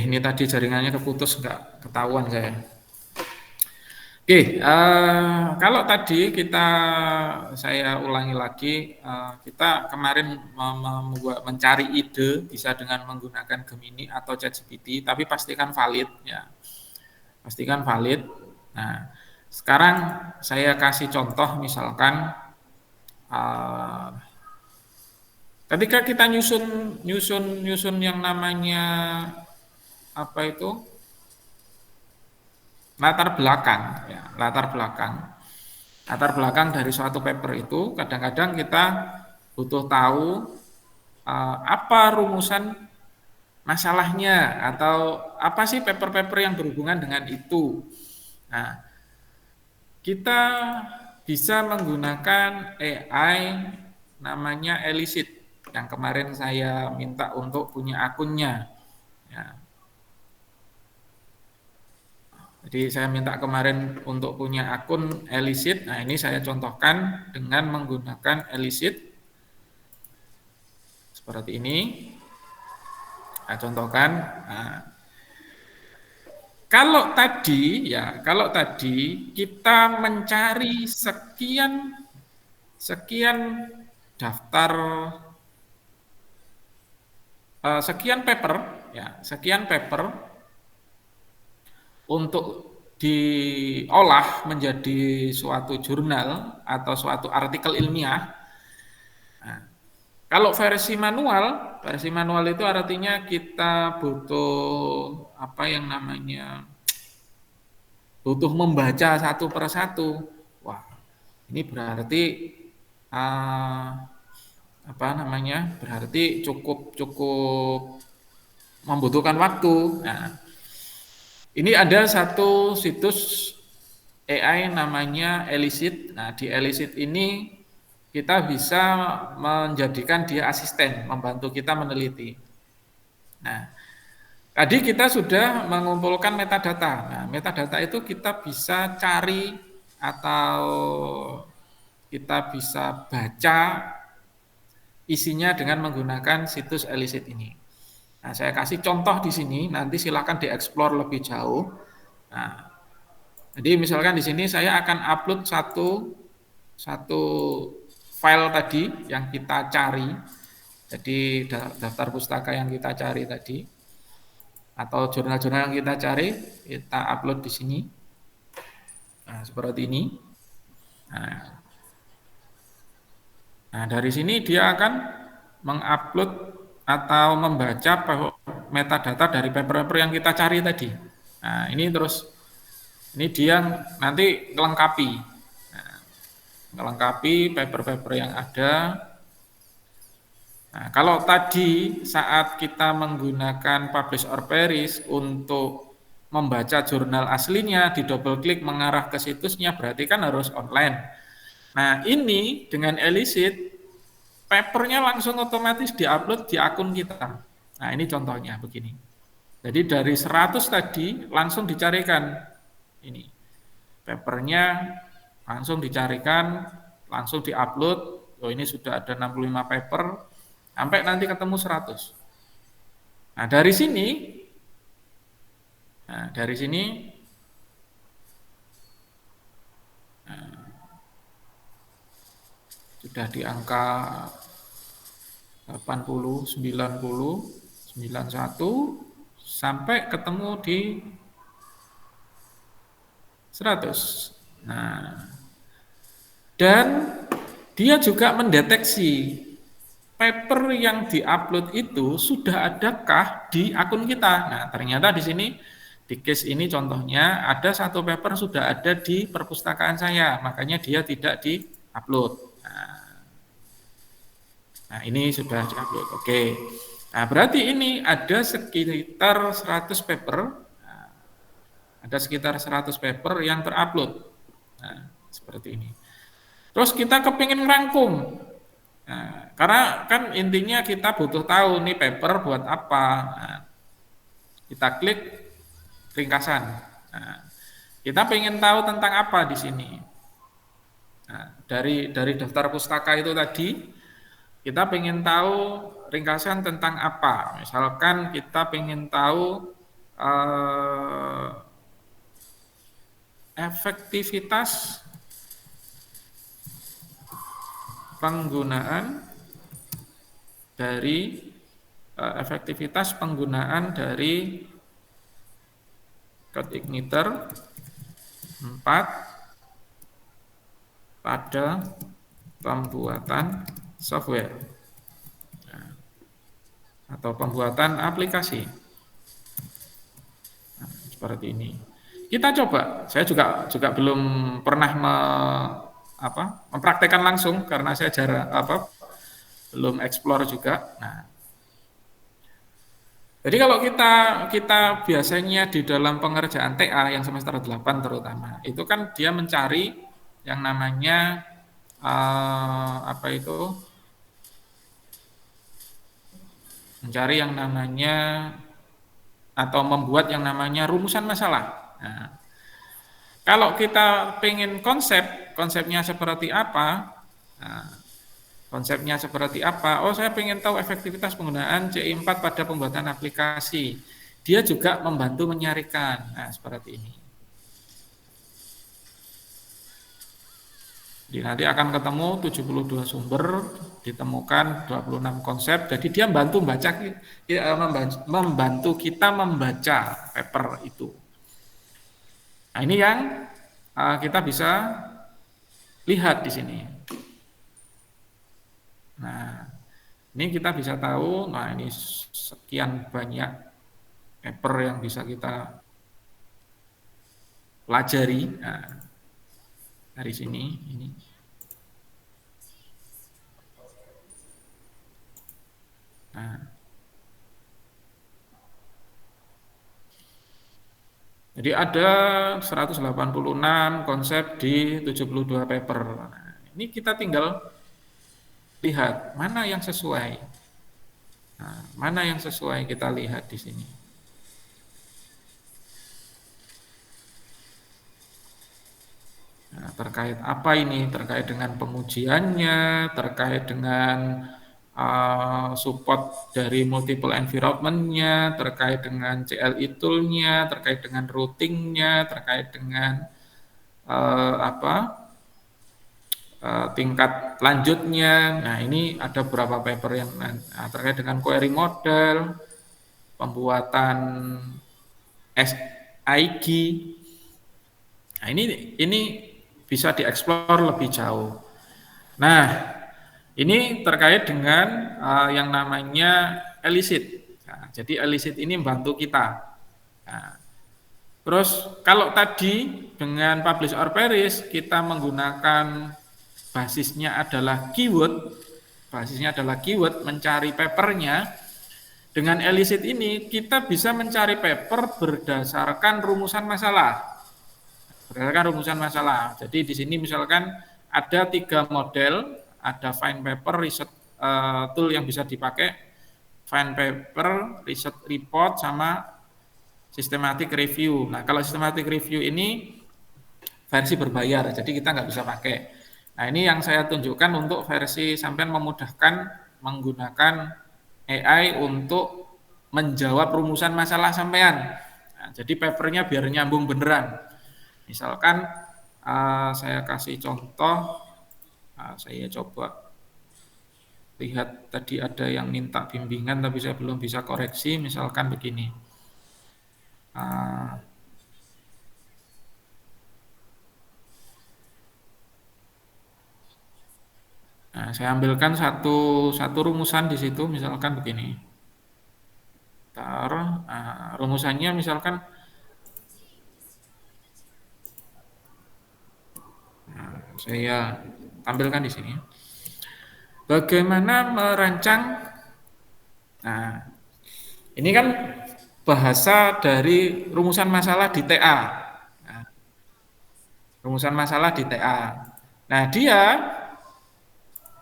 ini tadi jaringannya keputus, nggak ketahuan saya. Kalau tadi saya ulangi lagi, kita kemarin mencari ide bisa dengan menggunakan Gemini atau ChatGPT, tapi pastikan valid ya, pastikan valid. Nah, sekarang saya kasih contoh, misalkan ketika kita nyusun yang namanya apa itu, latar belakang ya, latar belakang dari suatu paper itu, kadang-kadang kita butuh tahu apa rumusan masalahnya atau apa sih paper-paper yang berhubungan dengan itu. Nah, kita bisa menggunakan AI namanya Elicit yang kemarin saya minta untuk punya akunnya. Ya, jadi saya minta kemarin untuk punya akun Elicit. Nah, ini saya contohkan dengan menggunakan Elicit seperti ini. Saya contohkan. Nah, kalau tadi kita mencari sekian daftar, sekian paper untuk diolah menjadi suatu jurnal atau suatu artikel ilmiah. Nah, kalau versi manual itu artinya kita butuh butuh membaca satu persatu. Wah, ini berarti berarti cukup membutuhkan waktu. Nah, ini ada satu situs AI namanya Elicit. Nah, di Elicit ini kita bisa menjadikan dia asisten, membantu kita meneliti. Nah, tadi kita sudah mengumpulkan metadata. Nah, metadata itu kita bisa cari atau kita bisa baca isinya dengan menggunakan situs Elicit ini. Nah, saya kasih contoh di sini, nanti silakan dieksplor lebih jauh. Nah, jadi misalkan di sini saya akan upload satu file tadi yang kita cari, jadi daftar pustaka yang kita cari tadi, atau jurnal-jurnal yang kita cari, kita upload di sini. Nah, seperti ini. Nah, dari sini dia akan mengupload atau membaca metadata dari paper-paper yang kita cari tadi. Nah, ini dia nanti melengkapi. Nah, melengkapi paper-paper yang ada. Nah, kalau tadi saat kita menggunakan publish or perish untuk membaca jurnal aslinya, di double klik mengarah ke situsnya, berarti kan harus online. Nah, ini dengan Elicit, papernya langsung otomatis diupload di akun kita. Nah, ini contohnya begini. Jadi dari 100 tadi langsung dicarikan ini. Papernya langsung dicarikan, langsung diupload. Oh, ini sudah ada 65 paper sampai nanti ketemu 100. Nah, dari sini sudah di angka 80, 90, 91 sampai ketemu di 100. Nah, dan dia juga mendeteksi paper yang diupload itu sudah adakah di akun kita. Nah, ternyata di sini di case ini contohnya ada satu paper sudah ada di perpustakaan saya, makanya dia tidak di-upload. Nah, ini sudah di-upload. Oke. Nah, berarti ini ada sekitar 100 paper. Nah, ada sekitar 100 paper yang terupload. Nah, seperti ini. Terus kita kepingin rangkum. Nah, karena kan intinya kita butuh tahu nih paper buat apa. Nah, kita klik ringkasan. Nah, kita pengen tahu tentang apa di sini. Nah, dari daftar pustaka itu tadi, kita pengen tahu ringkasan tentang apa. Misalkan kita pengen tahu eh, efektivitas penggunaan dari efektivitas penggunaan dari code igniter 4 pada pembuatan software atau pembuatan aplikasi. Nah, seperti ini. Kita coba. Saya juga belum pernah mempraktekkan langsung karena saya belum explore juga. Nah, jadi kalau kita biasanya di dalam pengerjaan TA yang semester 8 terutama, itu kan dia mencari yang namanya mencari yang namanya atau membuat yang namanya rumusan masalah. Nah, kalau kita pengen konsepnya seperti apa? Nah, konsepnya seperti apa? Oh, saya pengen tahu efektivitas penggunaan CI4 pada pembuatan aplikasi. Dia juga membantu menyarikan. Nah, seperti ini. Jadi nanti akan ketemu 72 sumber, ditemukan 26 konsep. Jadi dia membantu kita membaca paper itu. Nah, ini yang kita bisa lihat di sini. Nah, ini kita bisa tahu, nah ini sekian banyak paper yang bisa kita pelajari. Nah, dari sini ini. Nah, jadi ada 186 konsep di 72 paper. Nah, ini kita tinggal lihat mana yang sesuai. Nah, mana yang sesuai kita lihat di sini. Nah, terkait apa ini? Terkait dengan pengujiannya, terkait dengan support dari multiple environment-nya, terkait dengan CLI tool-nya, terkait dengan routing-nya, terkait dengan tingkat lanjutnya. Nah, ini ada beberapa paper yang terkait dengan query model, pembuatan SIG. Nah, ini bisa dieksplor lebih jauh. Nah, ini terkait dengan yang namanya elicit. Nah, jadi elicit ini membantu kita. Nah, terus kalau tadi dengan publish or perish kita menggunakan basisnya adalah keyword mencari papernya. Dengan elicit ini kita bisa mencari paper berdasarkan rumusan masalah. Jadi di sini misalkan ada 3 model, ada find paper, research tool yang bisa dipakai, find paper, research report, sama systematic review. Nah, kalau systematic review ini versi berbayar, jadi kita nggak bisa pakai. Nah, ini yang saya tunjukkan untuk versi sampean memudahkan menggunakan AI untuk menjawab rumusan masalah sampean. Nah, jadi papernya biar nyambung beneran. Misalkan saya kasih contoh, saya coba lihat tadi ada yang minta bimbingan tapi saya belum bisa koreksi, misalkan begini. Nah, saya ambilkan satu rumusan di situ, misalkan begini. Rumusannya misalkan saya tampilkan di sini. Bagaimana merancang? Nah, ini kan bahasa dari rumusan masalah di TA. Nah, rumusan masalah di TA. Nah, dia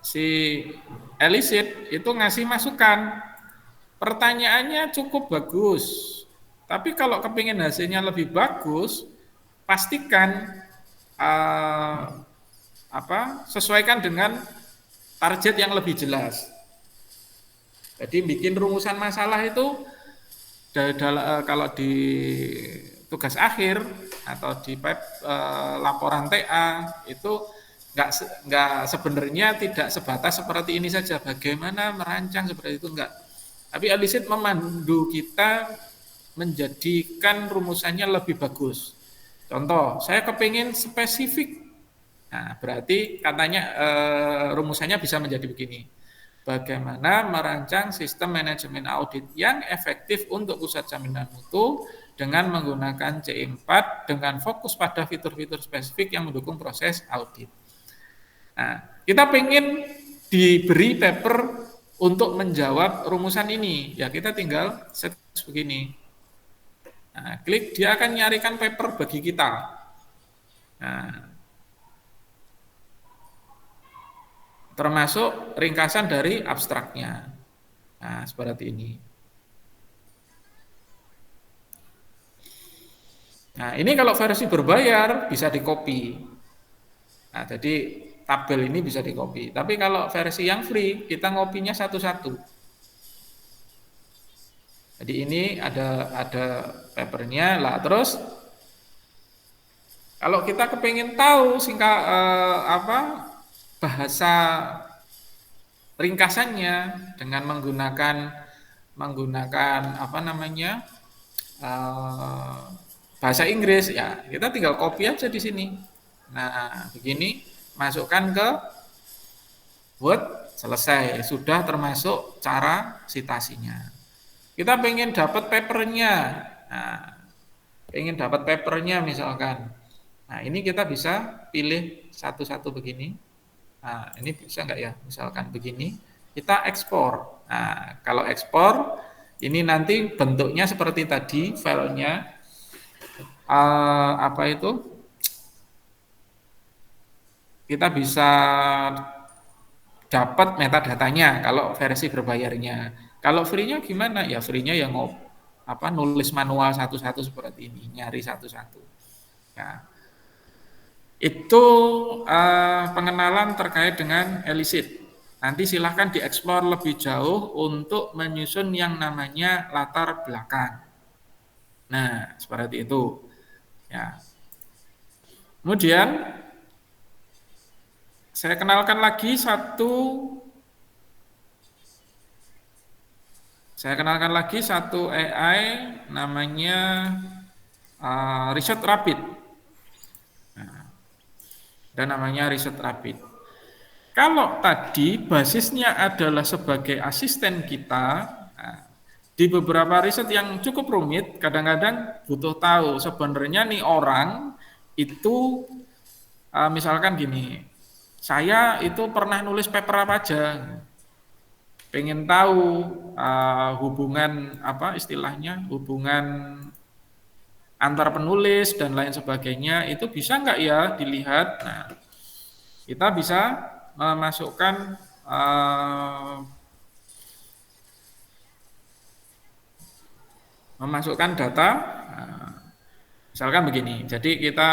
si elicit itu ngasih masukan. Pertanyaannya cukup bagus. Tapi kalau kepingin hasilnya lebih bagus, pastikan sesuaikan dengan target yang lebih jelas. Jadi bikin rumusan masalah itu kalau di tugas akhir atau di laporan TA itu nggak sebenarnya tidak sebatas seperti ini saja, bagaimana merancang seperti itu enggak. Tapi Alisit memandu kita menjadikan rumusannya lebih bagus. Contoh, saya kepingin spesifik. Nah, berarti katanya rumusannya bisa menjadi begini. Bagaimana merancang sistem manajemen audit yang efektif untuk pusat jaminan mutu dengan menggunakan C4 dengan fokus pada fitur-fitur spesifik yang mendukung proses audit. Nah, kita pengen diberi paper untuk menjawab rumusan ini. Ya, kita tinggal set begini. Nah, klik, dia akan nyarikan paper bagi kita. Nah, termasuk ringkasan dari abstraknya. Nah, seperti ini. Nah, ini kalau versi berbayar bisa di-copy. Nah, jadi tabel ini bisa di-copy. Tapi kalau versi yang free, kita ngopinya satu-satu. Jadi ini ada papernya lah. Terus kalau kita kepingin tahu bahasa ringkasannya dengan menggunakan eh, bahasa Inggris, ya kita tinggal copy aja di sini. Nah, begini, masukkan ke Word, selesai, sudah termasuk cara citasinya. Kita pengen dapat papernya, nah, pengen dapat papernya misalkan. Nah, ini kita bisa pilih satu-satu begini. Nah, ini bisa enggak ya? Misalkan begini, kita ekspor. Nah, kalau ekspor, ini nanti bentuknya seperti tadi, filenya apa itu? Kita bisa dapat metadatanya kalau versi berbayarnya. Kalau free-nya gimana? Ya free-nya yang nulis manual satu-satu seperti ini, nyari satu-satu. Ya. Itu pengenalan terkait dengan Elisit. Nanti silahkan dieksplor lebih jauh untuk menyusun yang namanya latar belakang. Nah, seperti itu. Ya. Kemudian saya kenalkan lagi satu AI namanya Riset Rapid. Nah, dan namanya Riset Rapid. Kalau tadi basisnya adalah sebagai asisten kita, nah, di beberapa riset yang cukup rumit, kadang-kadang butuh tahu sebenarnya nih orang itu misalkan gini, saya itu pernah nulis paper apa aja, pengen tahu hubungan hubungan antar penulis dan lain sebagainya, itu bisa nggak ya dilihat. Nah, kita bisa memasukkan data, misalkan begini. Jadi kita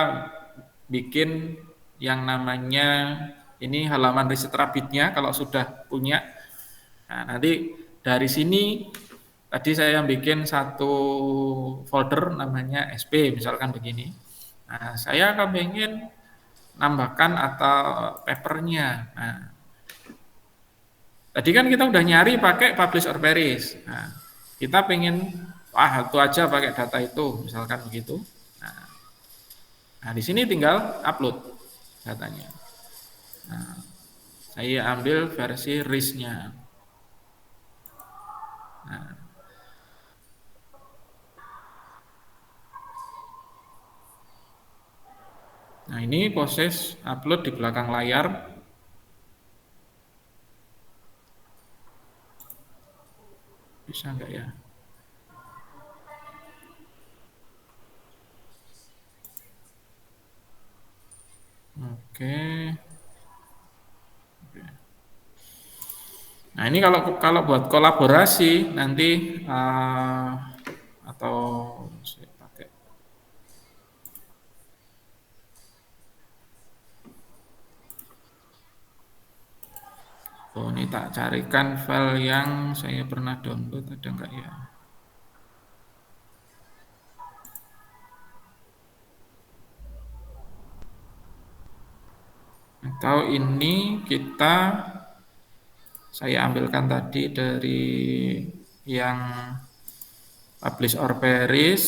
bikin yang namanya ini halaman riset Rapidnya kalau sudah punya. Nah, nanti dari sini tadi saya bikin satu folder namanya SP misalkan begini. Nah, saya pengen nambahkan atau papernya. Nah, tadi kan kita udah nyari pakai publish or perish. Nah, kita pengen itu aja pakai data itu, misalkan begitu. Nah, di sini tinggal upload datanya. Nah, saya ambil versi RIS-nya. Nah, ini proses upload di belakang layar. Bisa enggak ya? Oke. Nah, ini kalau buat kolaborasi nanti atau saya pakai. Oh, ini tak carikan file yang saya pernah download, ada enggak ya? Atau ini saya ambilkan tadi dari yang publish or perish,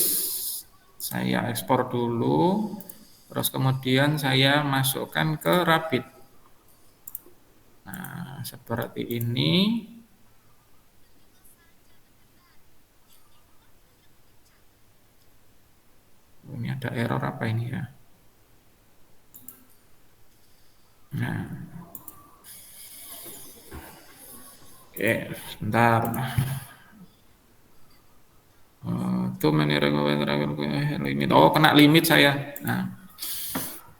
saya ekspor dulu, terus kemudian saya masukkan ke Rabbit. Nah, seperti ini. Ini ada error apa ini ya? Nah, oke, sebentar. Itu limit. Oh, kena limit saya. Nah,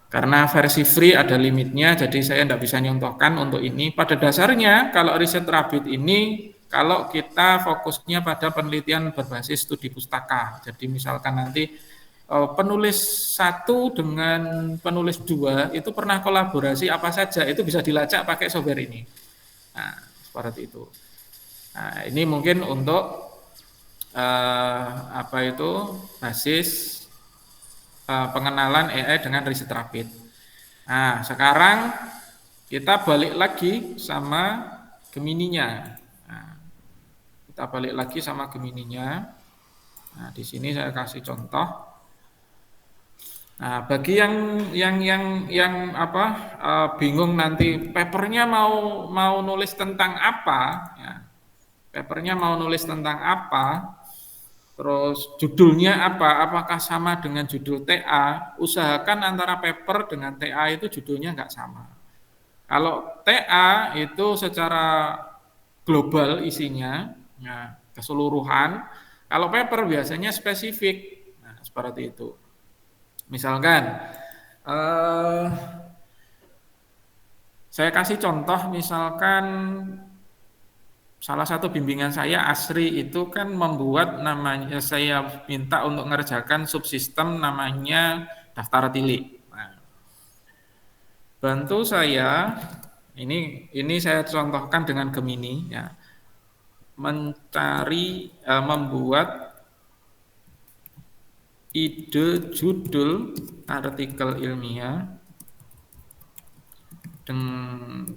karena versi free ada limitnya, jadi saya tidak bisa nyontohkan untuk ini. Pada dasarnya, kalau riset Rabbit ini, kalau kita fokusnya pada penelitian berbasis studi pustaka. Jadi misalkan nanti penulis satu dengan penulis dua itu pernah kolaborasi apa saja, itu bisa dilacak pakai software ini. Nah, seperti itu. Nah, ini mungkin untuk basis pengenalan AI dengan riset Rabbit. Nah, sekarang kita balik lagi sama Gemini-nya. Nah, kita balik lagi sama Gemini-nya. Nah, di sini saya kasih contoh. Nah, bagi yang bingung nanti papernya mau nulis tentang apa, ya, papernya mau nulis tentang apa, terus judulnya apa, apakah sama dengan judul TA, usahakan antara paper dengan TA itu judulnya nggak sama. Kalau TA itu secara global isinya, ya, keseluruhan, kalau paper biasanya spesifik, nah, seperti itu. Misalkan, saya kasih contoh, misalkan salah satu bimbingan saya Asri itu kan membuat namanya, saya minta untuk mengerjakan subsistem namanya daftar tilik. Nah, bantu saya, ini saya contohkan dengan Gemini ya, membuat ide judul artikel ilmiah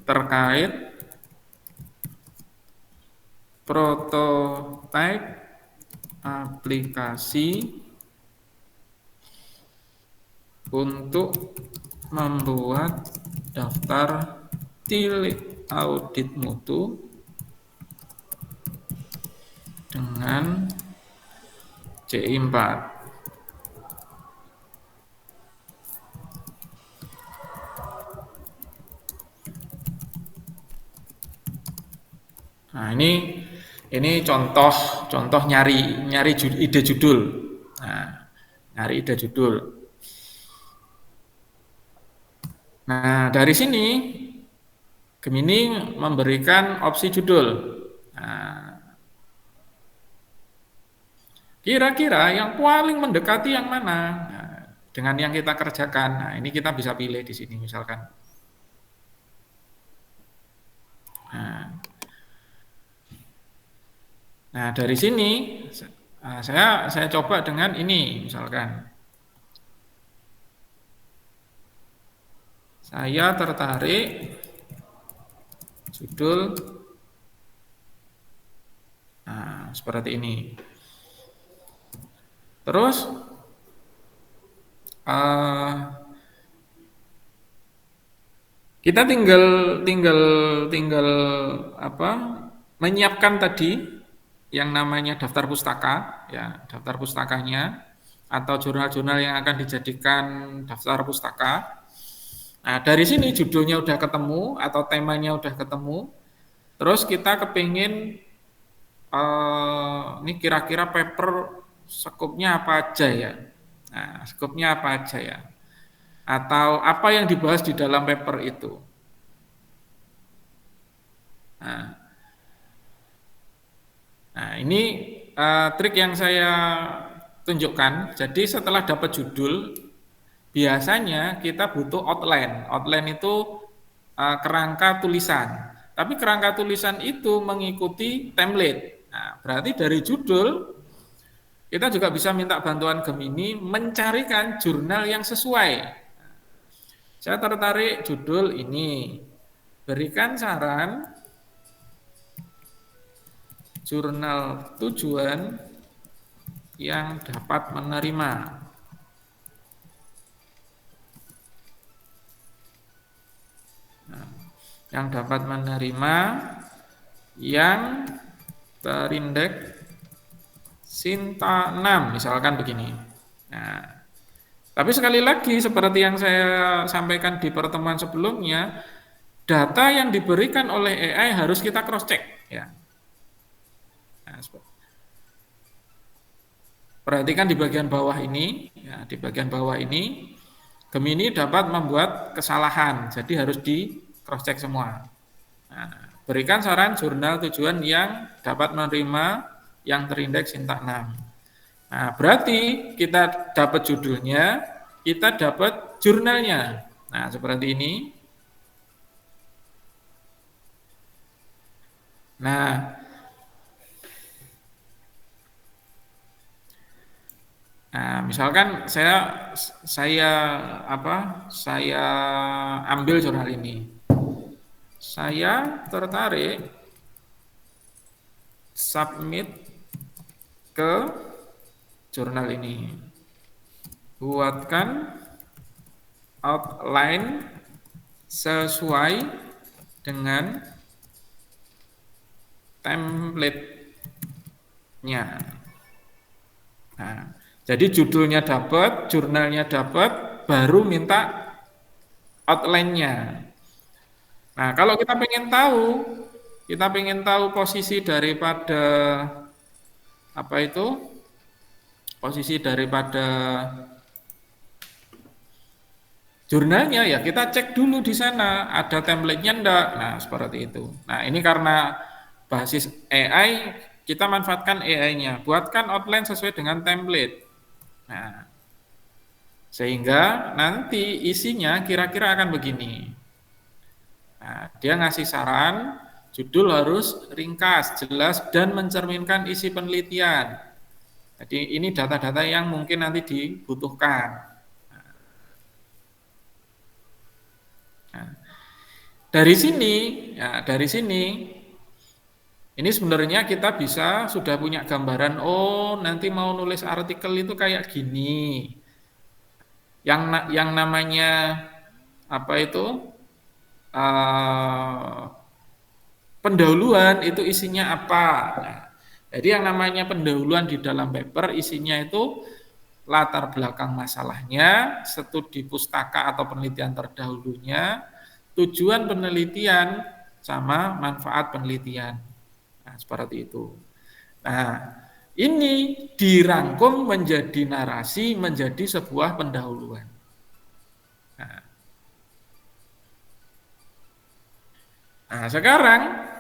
terkait prototipe aplikasi untuk membuat daftar tilik audit mutu dengan CI4. Nah, ini contoh nyari ide judul. Nah, nyari ide judul. Nah, dari sini Gemini memberikan opsi judul. Nah, kira-kira yang paling mendekati yang mana? Nah, dengan yang kita kerjakan. Nah, ini kita bisa pilih di sini misalkan. Nah, dari sini saya coba dengan ini misalkan. Saya tertarik judul seperti ini. Terus kita tinggal menyiapkan tadi yang namanya daftar pustaka, ya, daftar pustakanya atau jurnal-jurnal yang akan dijadikan daftar pustaka. Nah, dari sini judulnya udah ketemu atau temanya udah ketemu. Terus kita kepingin ini kira-kira paper skopnya apa aja ya. Nah, skopnya apa aja ya. Atau apa yang dibahas di dalam paper itu. Nah, ini trik yang saya tunjukkan. Jadi setelah dapat judul, biasanya kita butuh outline. Outline itu kerangka tulisan. Tapi kerangka tulisan itu mengikuti template. Nah, berarti dari judul kita juga bisa minta bantuan Gemini mencarikan jurnal yang sesuai. Saya tertarik judul ini. Berikan saran jurnal tujuan yang dapat menerima. Nah, yang dapat menerima yang terindeks Sinta 6, misalkan begini. Nah, tapi sekali lagi seperti yang saya sampaikan di pertemuan sebelumnya, data yang diberikan oleh AI harus kita cross check ya. Nah, perhatikan di bagian bawah ini, ya, di bagian bawah ini Gemini dapat membuat kesalahan, jadi harus di cross check semua. Nah, berikan saran jurnal tujuan yang dapat menerima yang terindeks Sinta 6. Nah, berarti kita dapat judulnya, kita dapat jurnalnya. Nah, seperti ini. Nah, misalkan saya ambil jurnal ini. Saya tertarik submit ke jurnal ini. Buatkan outline sesuai dengan template-nya. Nah, jadi judulnya dapat, jurnalnya dapat, baru minta outline-nya. Nah, kalau kita pengen tahu posisi daripada posisi daripada jurnalnya, ya kita cek dulu di sana ada template-nya enggak. Nah, seperti itu. Nah, ini karena basis AI, kita manfaatkan AI-nya, buatkan outline sesuai dengan template. Nah, sehingga nanti isinya kira-kira akan begini. Nah, dia ngasih saran, judul harus ringkas, jelas, dan mencerminkan isi penelitian. Jadi ini data-data yang mungkin nanti dibutuhkan. Nah, dari sini, ini sebenarnya kita sudah punya gambaran, oh nanti mau nulis artikel itu kayak gini. Yang namanya pendahuluan itu isinya apa. Nah, jadi yang namanya pendahuluan di dalam paper isinya itu latar belakang masalahnya, studi pustaka atau penelitian terdahulunya, tujuan penelitian, sama manfaat penelitian. Nah, seperti itu. Nah, ini dirangkum menjadi narasi, menjadi sebuah pendahuluan. Nah, sekarang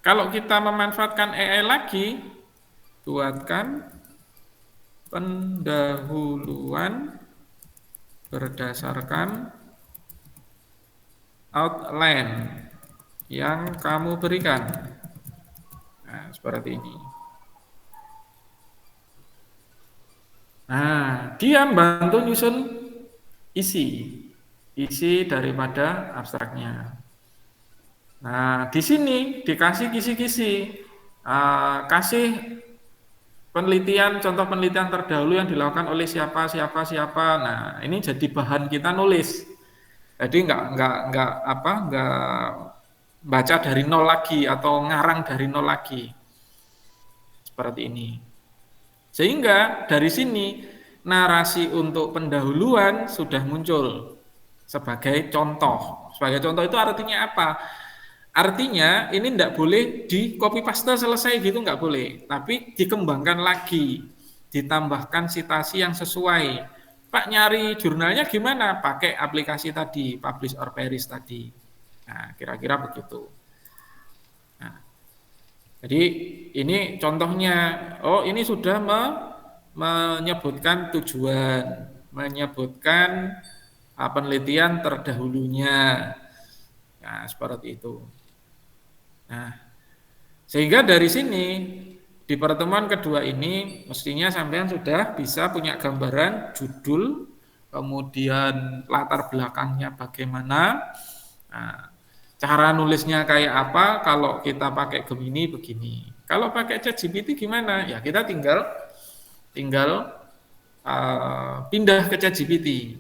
kalau kita memanfaatkan AI lagi, buatkan pendahuluan berdasarkan outline yang kamu berikan. Nah, seperti ini. Nah, dia membantu nyusun isi daripada abstraknya. Nah, di sini dikasih kisi-kisi, kasih penelitian, contoh penelitian terdahulu yang dilakukan oleh siapa. Nah, ini jadi bahan kita nulis. Jadi nggak baca dari nol lagi atau ngarang dari nol lagi. Seperti ini. Sehingga dari sini narasi untuk pendahuluan sudah muncul sebagai contoh. Sebagai contoh itu artinya apa? Artinya ini tidak boleh di copy paste selesai gitu, nggak boleh. Tapi dikembangkan lagi, ditambahkan citasi yang sesuai. Pak nyari jurnalnya gimana? Pakai aplikasi tadi, Publish or Perish tadi. Nah, kira-kira begitu. Nah, jadi ini contohnya. Oh, ini sudah menyebutkan tujuan, menyebutkan penelitian terdahulunya. Nah, seperti itu. Nah, sehingga dari sini di pertemuan kedua ini mestinya sampean sudah bisa punya gambaran judul, kemudian latar belakangnya bagaimana, nah, cara nulisnya kayak apa, kalau kita pakai Gemini begini. Kalau pakai ChatGPT gimana? Ya kita tinggal tinggal pindah ke ChatGPT.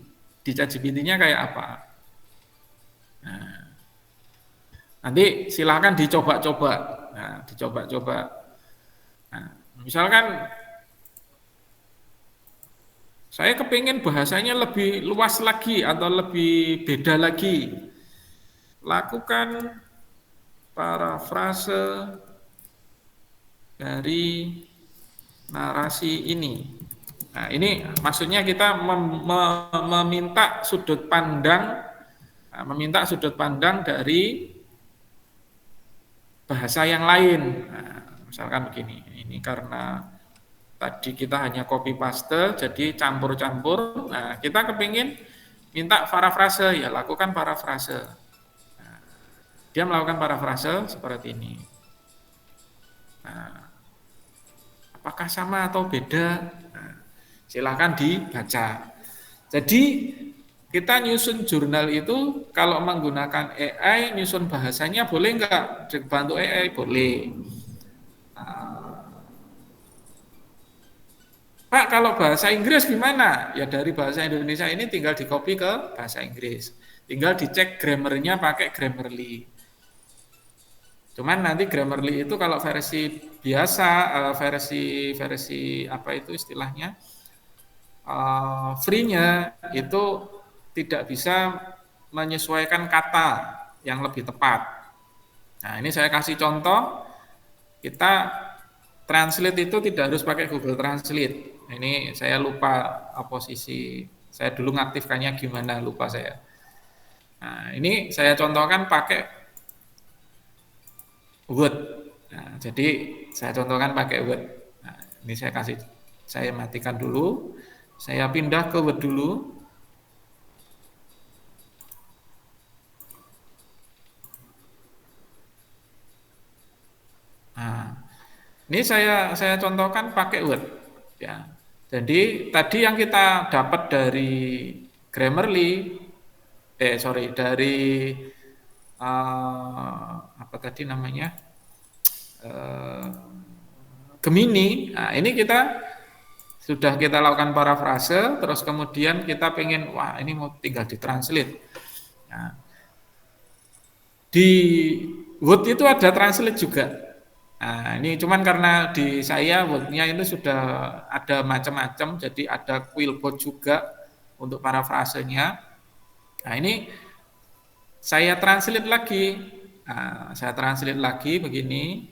Di ChatGPT-nya kayak apa? Nah, nanti silakan dicoba-coba. Nah, dicoba-coba. Nah, misalkan saya kepingin bahasanya lebih luas lagi atau lebih beda lagi. Lakukan parafrase dari narasi ini. Nah, ini maksudnya kita meminta sudut pandang, dari bahasa yang lain. Nah, misalkan begini, ini karena tadi kita hanya copy paste, jadi campur-campur. Nah, kita kepingin minta parafrase, ya lakukan parafrase. Nah, dia melakukan parafrase seperti ini. Nah, apakah sama atau beda? Nah, silakan dibaca. Jadi kita nyusun jurnal itu kalau menggunakan AI, nyusun bahasanya boleh nggak? Dibantu AI boleh. Pak, kalau bahasa Inggris gimana? Ya dari bahasa Indonesia ini tinggal di-copy ke bahasa Inggris. Tinggal dicek grammarnya pakai Grammarly. Cuman nanti Grammarly itu kalau versi biasa, versi apa itu istilahnya, free-nya itu tidak bisa menyesuaikan kata yang lebih tepat. Nah, ini saya kasih contoh, kita translate itu tidak harus pakai Google Translate. Ini saya lupa posisi, saya dulu ngaktifkannya gimana, lupa saya. Nah, ini saya contohkan pakai Word. Nah, jadi saya contohkan pakai Word. Nah, ini saya matikan dulu, saya pindah ke Word dulu. Nah, ini saya contohkan pakai Word. Ya. Jadi tadi yang kita dapat dari Grammarly, dari apa tadi namanya, uh, Gemini. Nah, ini sudah kita lakukan parafrase, terus kemudian kita pengen, wah ini mau tinggal ditranslate. Nah, di Word itu ada translate juga. Nah, ini cuman karena di saya Word-nya itu sudah ada macam-macam, jadi ada Quillbot juga untuk parafrasenya. Nah, ini saya translate lagi. Nah, saya translate lagi begini,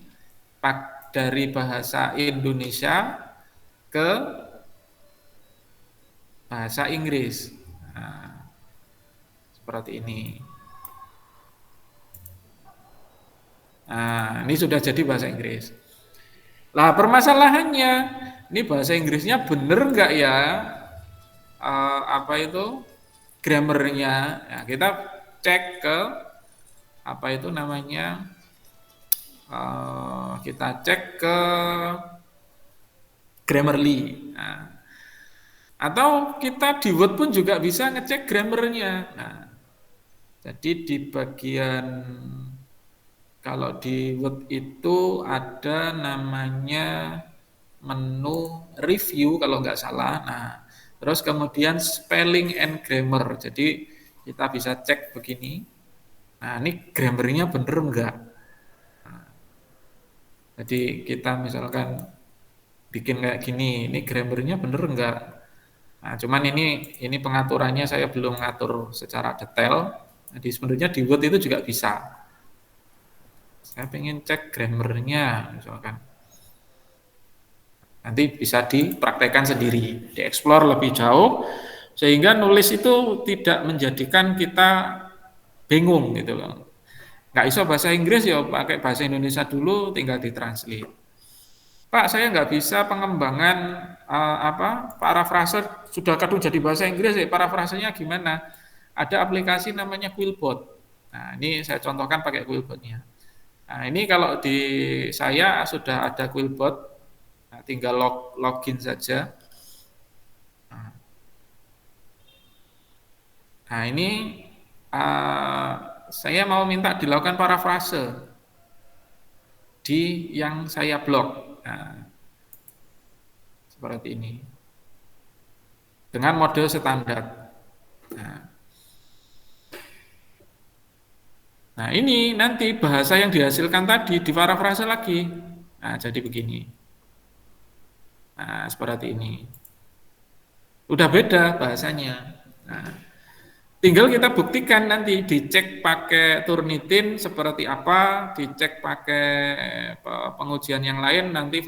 dari bahasa Indonesia ke bahasa Inggris. Nah, seperti ini. Nah, ini sudah jadi bahasa Inggris. Lah permasalahannya, ini bahasa Inggrisnya bener nggak ya? Apa itu grammarnya? Ya, kita cek ke apa itu namanya? Kita cek ke Grammarly. Nah, atau kita di Word pun juga bisa ngecek grammarnya. Nah, jadi di bagian kalau di Word itu ada namanya menu review kalau nggak salah. Nah, terus kemudian spelling and grammar. Jadi kita bisa cek begini. Nah, ini grammarnya bener nggak? Nah, jadi kita misalkan bikin kayak gini, ini grammarnya bener nggak? Nah, cuman ini pengaturannya saya belum ngatur secara detail. Jadi sebenarnya di Word itu juga bisa. Saya pengen cek grammarnya misalkan. Nanti bisa dipraktekkan sendiri, dieksplor lebih jauh, sehingga nulis itu tidak menjadikan kita bingung gitu loh. Nggak bisa bahasa Inggris ya pakai bahasa Indonesia dulu, tinggal ditranslate. Pak, saya nggak bisa pengembangan parafrase sudah kadung jadi bahasa Inggris ya, parafrasenya gimana? Ada aplikasi namanya Quillbot. Nah, ini saya contohkan pakai Quillbotnya. Nah, ini kalau di saya sudah ada Quillbot, nah, tinggal login saja. Nah, Nah, ini uh, saya mau minta dilakukan parafrase di yang saya blog. Nah, seperti ini. Dengan mode standar. Nah, nah, ini nanti bahasa yang dihasilkan tadi diparafrase lagi. Nah, jadi begini. Nah, seperti ini. Udah beda bahasanya. Nah, tinggal kita buktikan nanti, dicek pakai Turnitin seperti apa, dicek pakai pengujian yang lain nanti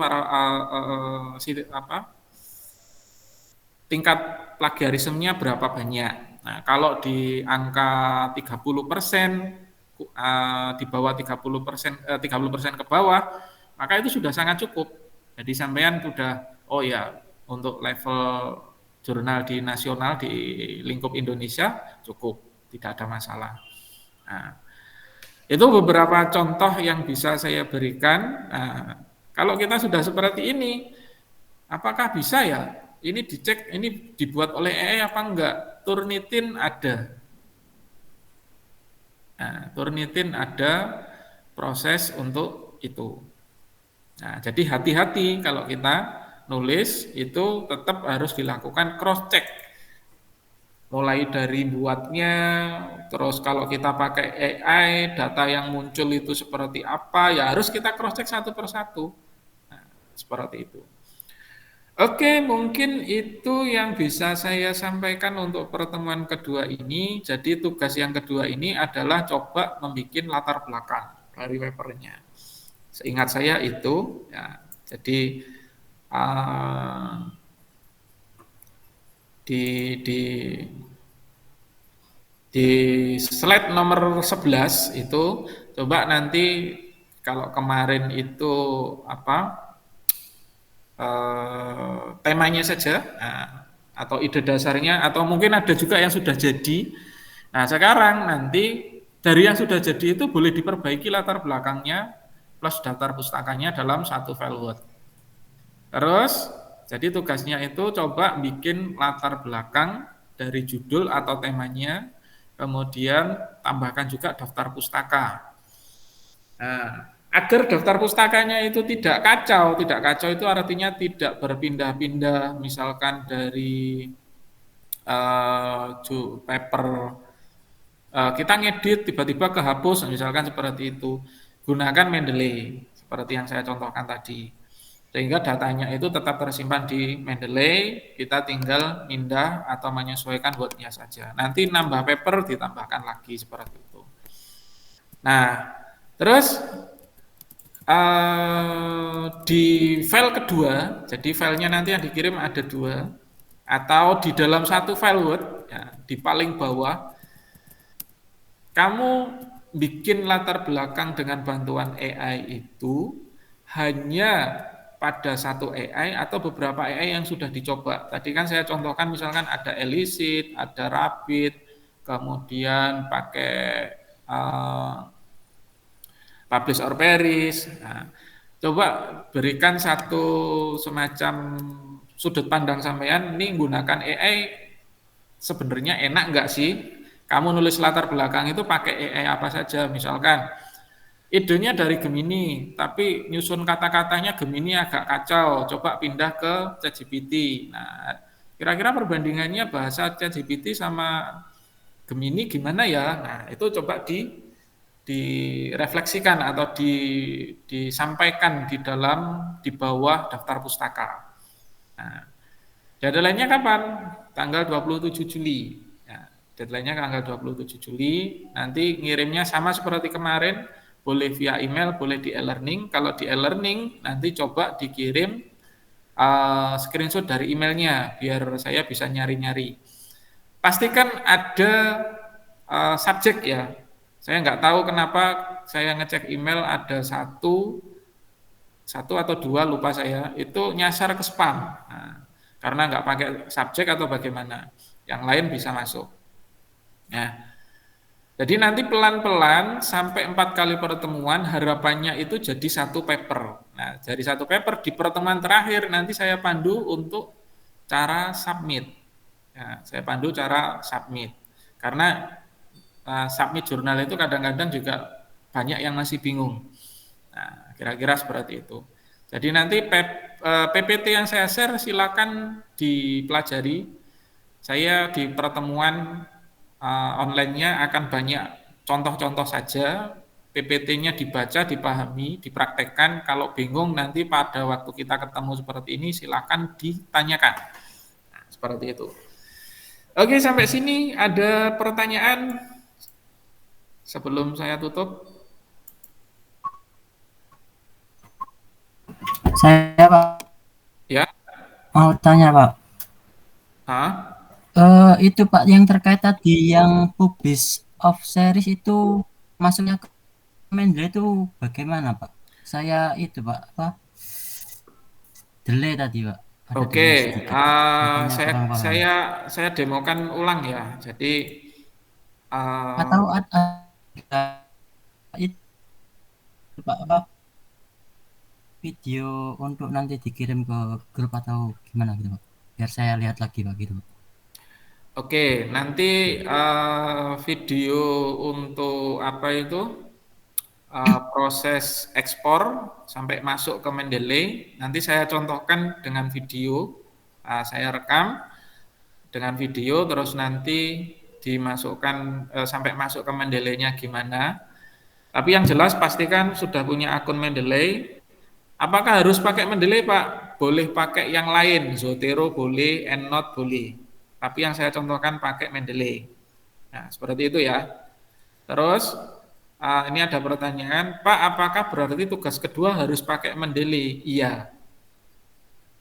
tingkat plagiarismenya berapa banyak. Nah, kalau di angka 30%, di bawah 30%, 30% ke bawah, maka itu sudah sangat cukup. Jadi sampean sudah, oh ya, untuk level jurnal di nasional di lingkup Indonesia cukup, tidak ada masalah. Nah, itu beberapa contoh yang bisa saya berikan. Nah, kalau kita sudah seperti ini, apakah bisa ya? Ini dicek, ini dibuat oleh AI apa enggak? Turnitin ada. Nah, Turnitin ada proses untuk itu. Nah, jadi hati-hati kalau kita nulis itu tetap harus dilakukan cross check. Mulai dari buatnya, terus kalau kita pakai AI, data yang muncul itu seperti apa, ya harus kita cross check satu persatu. Nah, seperti itu. Oke, mungkin itu yang bisa saya sampaikan untuk pertemuan kedua ini. Jadi tugas yang kedua ini adalah coba membuat latar belakang dari papernya. Seingat saya itu, ya. Jadi uh, di di di slide nomor 11 itu coba nanti kalau kemarin itu apa temanya saja, nah, atau ide dasarnya, atau mungkin ada juga yang sudah jadi. Nah, sekarang nanti dari yang sudah jadi itu boleh diperbaiki latar belakangnya plus daftar pustakanya dalam satu file Word. Terus, jadi tugasnya itu coba bikin latar belakang dari judul atau temanya, kemudian tambahkan juga daftar pustaka. Nah, agar daftar pustakanya itu tidak kacau itu artinya tidak berpindah-pindah, misalkan dari paper kita ngedit tiba-tiba kehapus, misalkan seperti itu. Gunakan Mendeley seperti yang saya contohkan tadi. Sehingga datanya itu tetap tersimpan di Mendeley, kita tinggal pindah atau menyesuaikan wordnya saja. Nanti nambah paper ditambahkan lagi seperti itu. Nah, terus di file kedua, jadi filenya nanti yang dikirim ada dua, atau di dalam satu file Word, ya, di paling bawah, kamu bikin latar belakang dengan bantuan AI itu hanya pada satu AI atau beberapa AI yang sudah dicoba. Tadi kan saya contohkan misalkan ada Elicit, ada Rapid, kemudian pakai Publish or Perish. Nah, coba berikan satu semacam sudut pandang sampean, ini menggunakan AI sebenarnya enak nggak sih? Kamu nulis latar belakang itu pakai AI apa saja, misalkan idenya dari Gemini, tapi nyusun kata-katanya Gemini agak kacau, coba pindah ke ChatGPT. Nah, kira-kira perbandingannya bahasa ChatGPT sama Gemini gimana ya? Nah, itu coba direfleksikan atau disampaikan di bawah daftar pustaka. Nah, deadline-nya kapan? Tanggal 27 Juli. Ya, deadline-nya tanggal 27 Juli. Nanti ngirimnya sama seperti kemarin, boleh via email, boleh di e-learning. Kalau di e-learning nanti coba dikirim screenshot dari emailnya biar saya bisa nyari-nyari. Pastikan ada subjek ya. Saya nggak tahu kenapa saya ngecek email ada satu atau dua lupa saya itu nyasar ke spam. Nah, karena nggak pakai subjek atau bagaimana, yang lain bisa masuk. Nah, jadi nanti pelan-pelan sampai 4 kali pertemuan harapannya itu jadi satu paper. Nah, jadi satu paper di pertemuan terakhir nanti saya pandu untuk cara submit. Ya, saya pandu cara submit. Karena submit jurnal itu kadang-kadang juga banyak yang masih bingung. Nah, kira-kira seperti itu. Jadi nanti PPT yang saya share silakan dipelajari. Saya di pertemuan online-nya akan banyak contoh-contoh saja. PPT-nya dibaca, dipahami, dipraktekkan. Kalau bingung nanti pada waktu kita ketemu seperti ini silakan ditanyakan. Nah, seperti itu. Oke, sampai sini ada pertanyaan sebelum saya tutup. Saya Pak Ya, mau tanya Pak. ah, Itu Pak yang terkait tadi yang publish of series itu masuknya ke Mendeley itu bagaimana Pak? Saya itu Pak apa delay tadi Pak, ada oke. delay sedikit. Makanya Saya kurang paham. saya saya demokan ulang ya. Jadi Atau eh, ada itu Pak apa video untuk nanti dikirim ke grup atau gimana gitu Pak? Biar saya lihat lagi Pak gitu Pak. oke, nanti video untuk apa itu proses ekspor sampai masuk ke Mendeley. Nanti saya contohkan dengan video, saya rekam dengan video, terus nanti dimasukkan sampai masuk ke Mendeley-nya gimana. Tapi yang jelas pastikan sudah punya akun Mendeley. Apakah harus pakai Mendeley, Pak? Boleh pakai yang lain, Zotero boleh, EndNote boleh. Tapi yang saya contohkan pakai Mendeley. Nah, seperti itu ya. Terus ini ada pertanyaan, Pak, apakah berarti tugas kedua harus pakai Mendeley? Iya.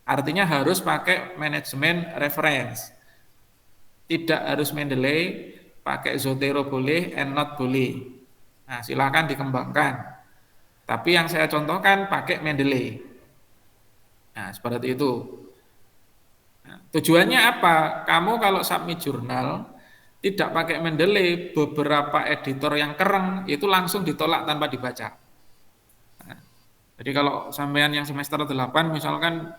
Artinya harus pakai manajemen reference. Tidak harus Mendeley, pakai Zotero boleh, EndNote boleh. Nah, silakan dikembangkan. Tapi yang saya contohkan pakai Mendeley. Nah, seperti itu. Nah, tujuannya apa? Kamu kalau submit jurnal tidak pakai Mendeley, beberapa editor yang keren itu langsung ditolak tanpa dibaca. Nah, jadi kalau sampean yang semester 8 misalkan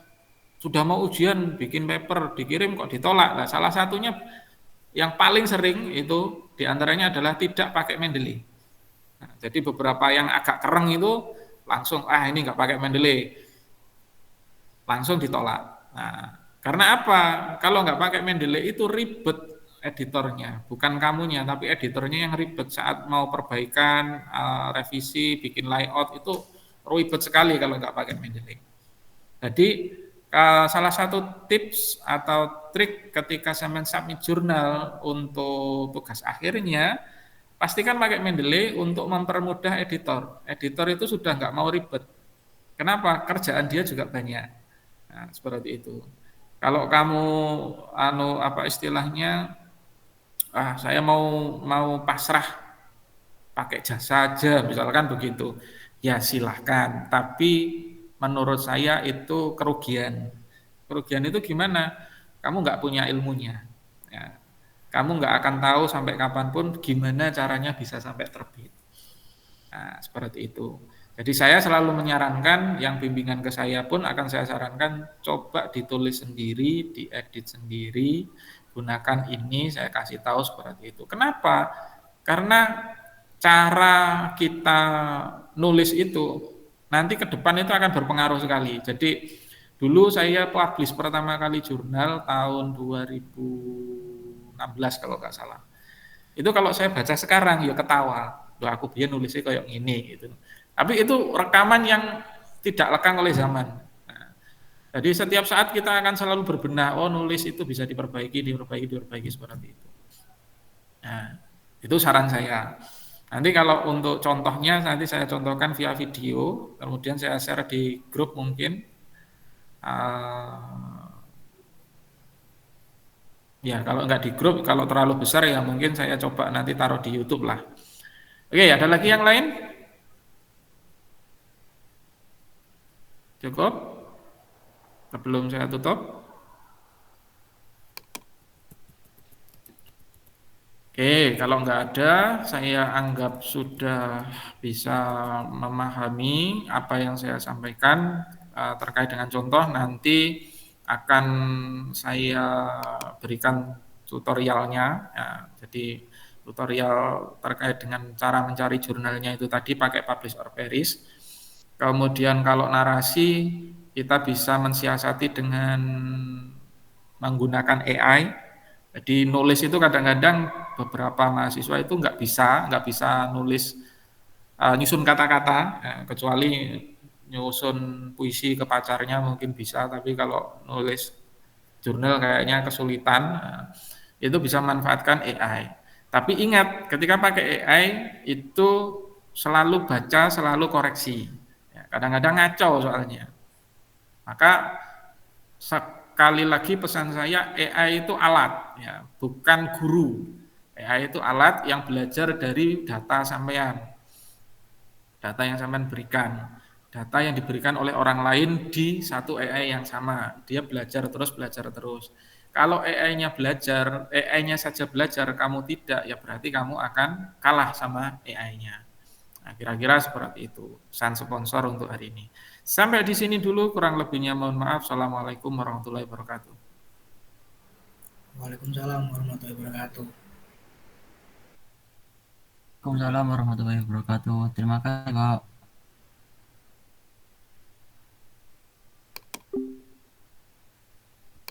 sudah mau ujian bikin paper dikirim kok ditolak. Nah, salah satunya yang paling sering itu diantaranya adalah tidak pakai Mendeley. Nah, jadi beberapa yang agak keren itu langsung ini nggak pakai Mendeley, langsung ditolak. Nah, karena apa? Kalau nggak pakai Mendeley itu ribet editornya, bukan kamunya, tapi editornya yang ribet saat mau perbaikan, revisi, bikin layout itu ribet sekali kalau nggak pakai Mendeley. Jadi salah satu tips atau trik ketika saya submit jurnal untuk tugas akhirnya, pastikan pakai Mendeley untuk mempermudah editor. Editor itu sudah nggak mau ribet. Kenapa? Kerjaan dia juga banyak. Nah, seperti itu. Kalau kamu apa istilahnya saya mau pasrah pakai jasa aja misalkan begitu. Ya silahkan, tapi menurut saya itu kerugian. Kerugian itu gimana? Kamu nggak punya ilmunya. Ya, kamu nggak akan tahu sampai kapanpun gimana caranya bisa sampai terbit. Nah, seperti itu. Jadi saya selalu menyarankan yang bimbingan ke saya pun akan saya sarankan coba ditulis sendiri, diedit sendiri, gunakan ini, saya kasih tahu seperti itu. Kenapa? Karena cara kita nulis itu nanti ke depan itu akan berpengaruh sekali. Jadi dulu saya publish pertama kali jurnal tahun 2016 kalau nggak salah. Itu kalau saya baca sekarang ya ketawa. Loh aku biar nulisnya kayak gini gitu. Tapi itu rekaman yang tidak lekang oleh zaman. Nah, jadi setiap saat kita akan selalu berbenah, oh nulis itu bisa diperbaiki, diperbaiki, diperbaiki seperti itu. Nah, itu saran saya. Nanti kalau untuk contohnya nanti saya contohkan via video, kemudian saya share di grup mungkin. Uh, ya kalau nggak di grup, kalau terlalu besar ya mungkin saya coba nanti taruh di YouTube lah. Oke, ada lagi yang lain? Cukup? Sebelum saya tutup. Oke, kalau nggak ada, saya anggap sudah bisa memahami apa yang saya sampaikan terkait dengan contoh. Nanti akan saya berikan tutorialnya. Ya, jadi tutorial terkait dengan cara mencari jurnalnya itu tadi pakai publish or perish. Kemudian kalau narasi kita bisa mensiasati dengan menggunakan AI. Jadi nulis itu kadang-kadang beberapa mahasiswa itu nggak bisa nulis nyusun kata-kata, kecuali nyusun puisi ke pacarnya mungkin bisa, tapi kalau nulis jurnal kayaknya kesulitan. Itu bisa manfaatkan AI. Tapi ingat, ketika pakai AI itu selalu baca, selalu koreksi. Ya, kadang-kadang ngaco soalnya. Maka sekali lagi pesan saya, AI itu alat, ya, bukan guru. AI itu alat yang belajar dari data sampean, data yang sampean berikan, data yang diberikan oleh orang lain di satu AI yang sama. Dia belajar terus, belajar terus. Kalau AI-nya saja belajar, kamu tidak, ya berarti kamu akan kalah sama AI-nya. Nah, kira-kira seperti itu pesan sponsor untuk hari ini. Sampai di sini dulu, kurang lebihnya mohon maaf. Assalamualaikum warahmatullahi wabarakatuh. Waalaikumsalam warahmatullahi wabarakatuh. Waalaikumsalam warahmatullahi wabarakatuh. Terima kasih Pak.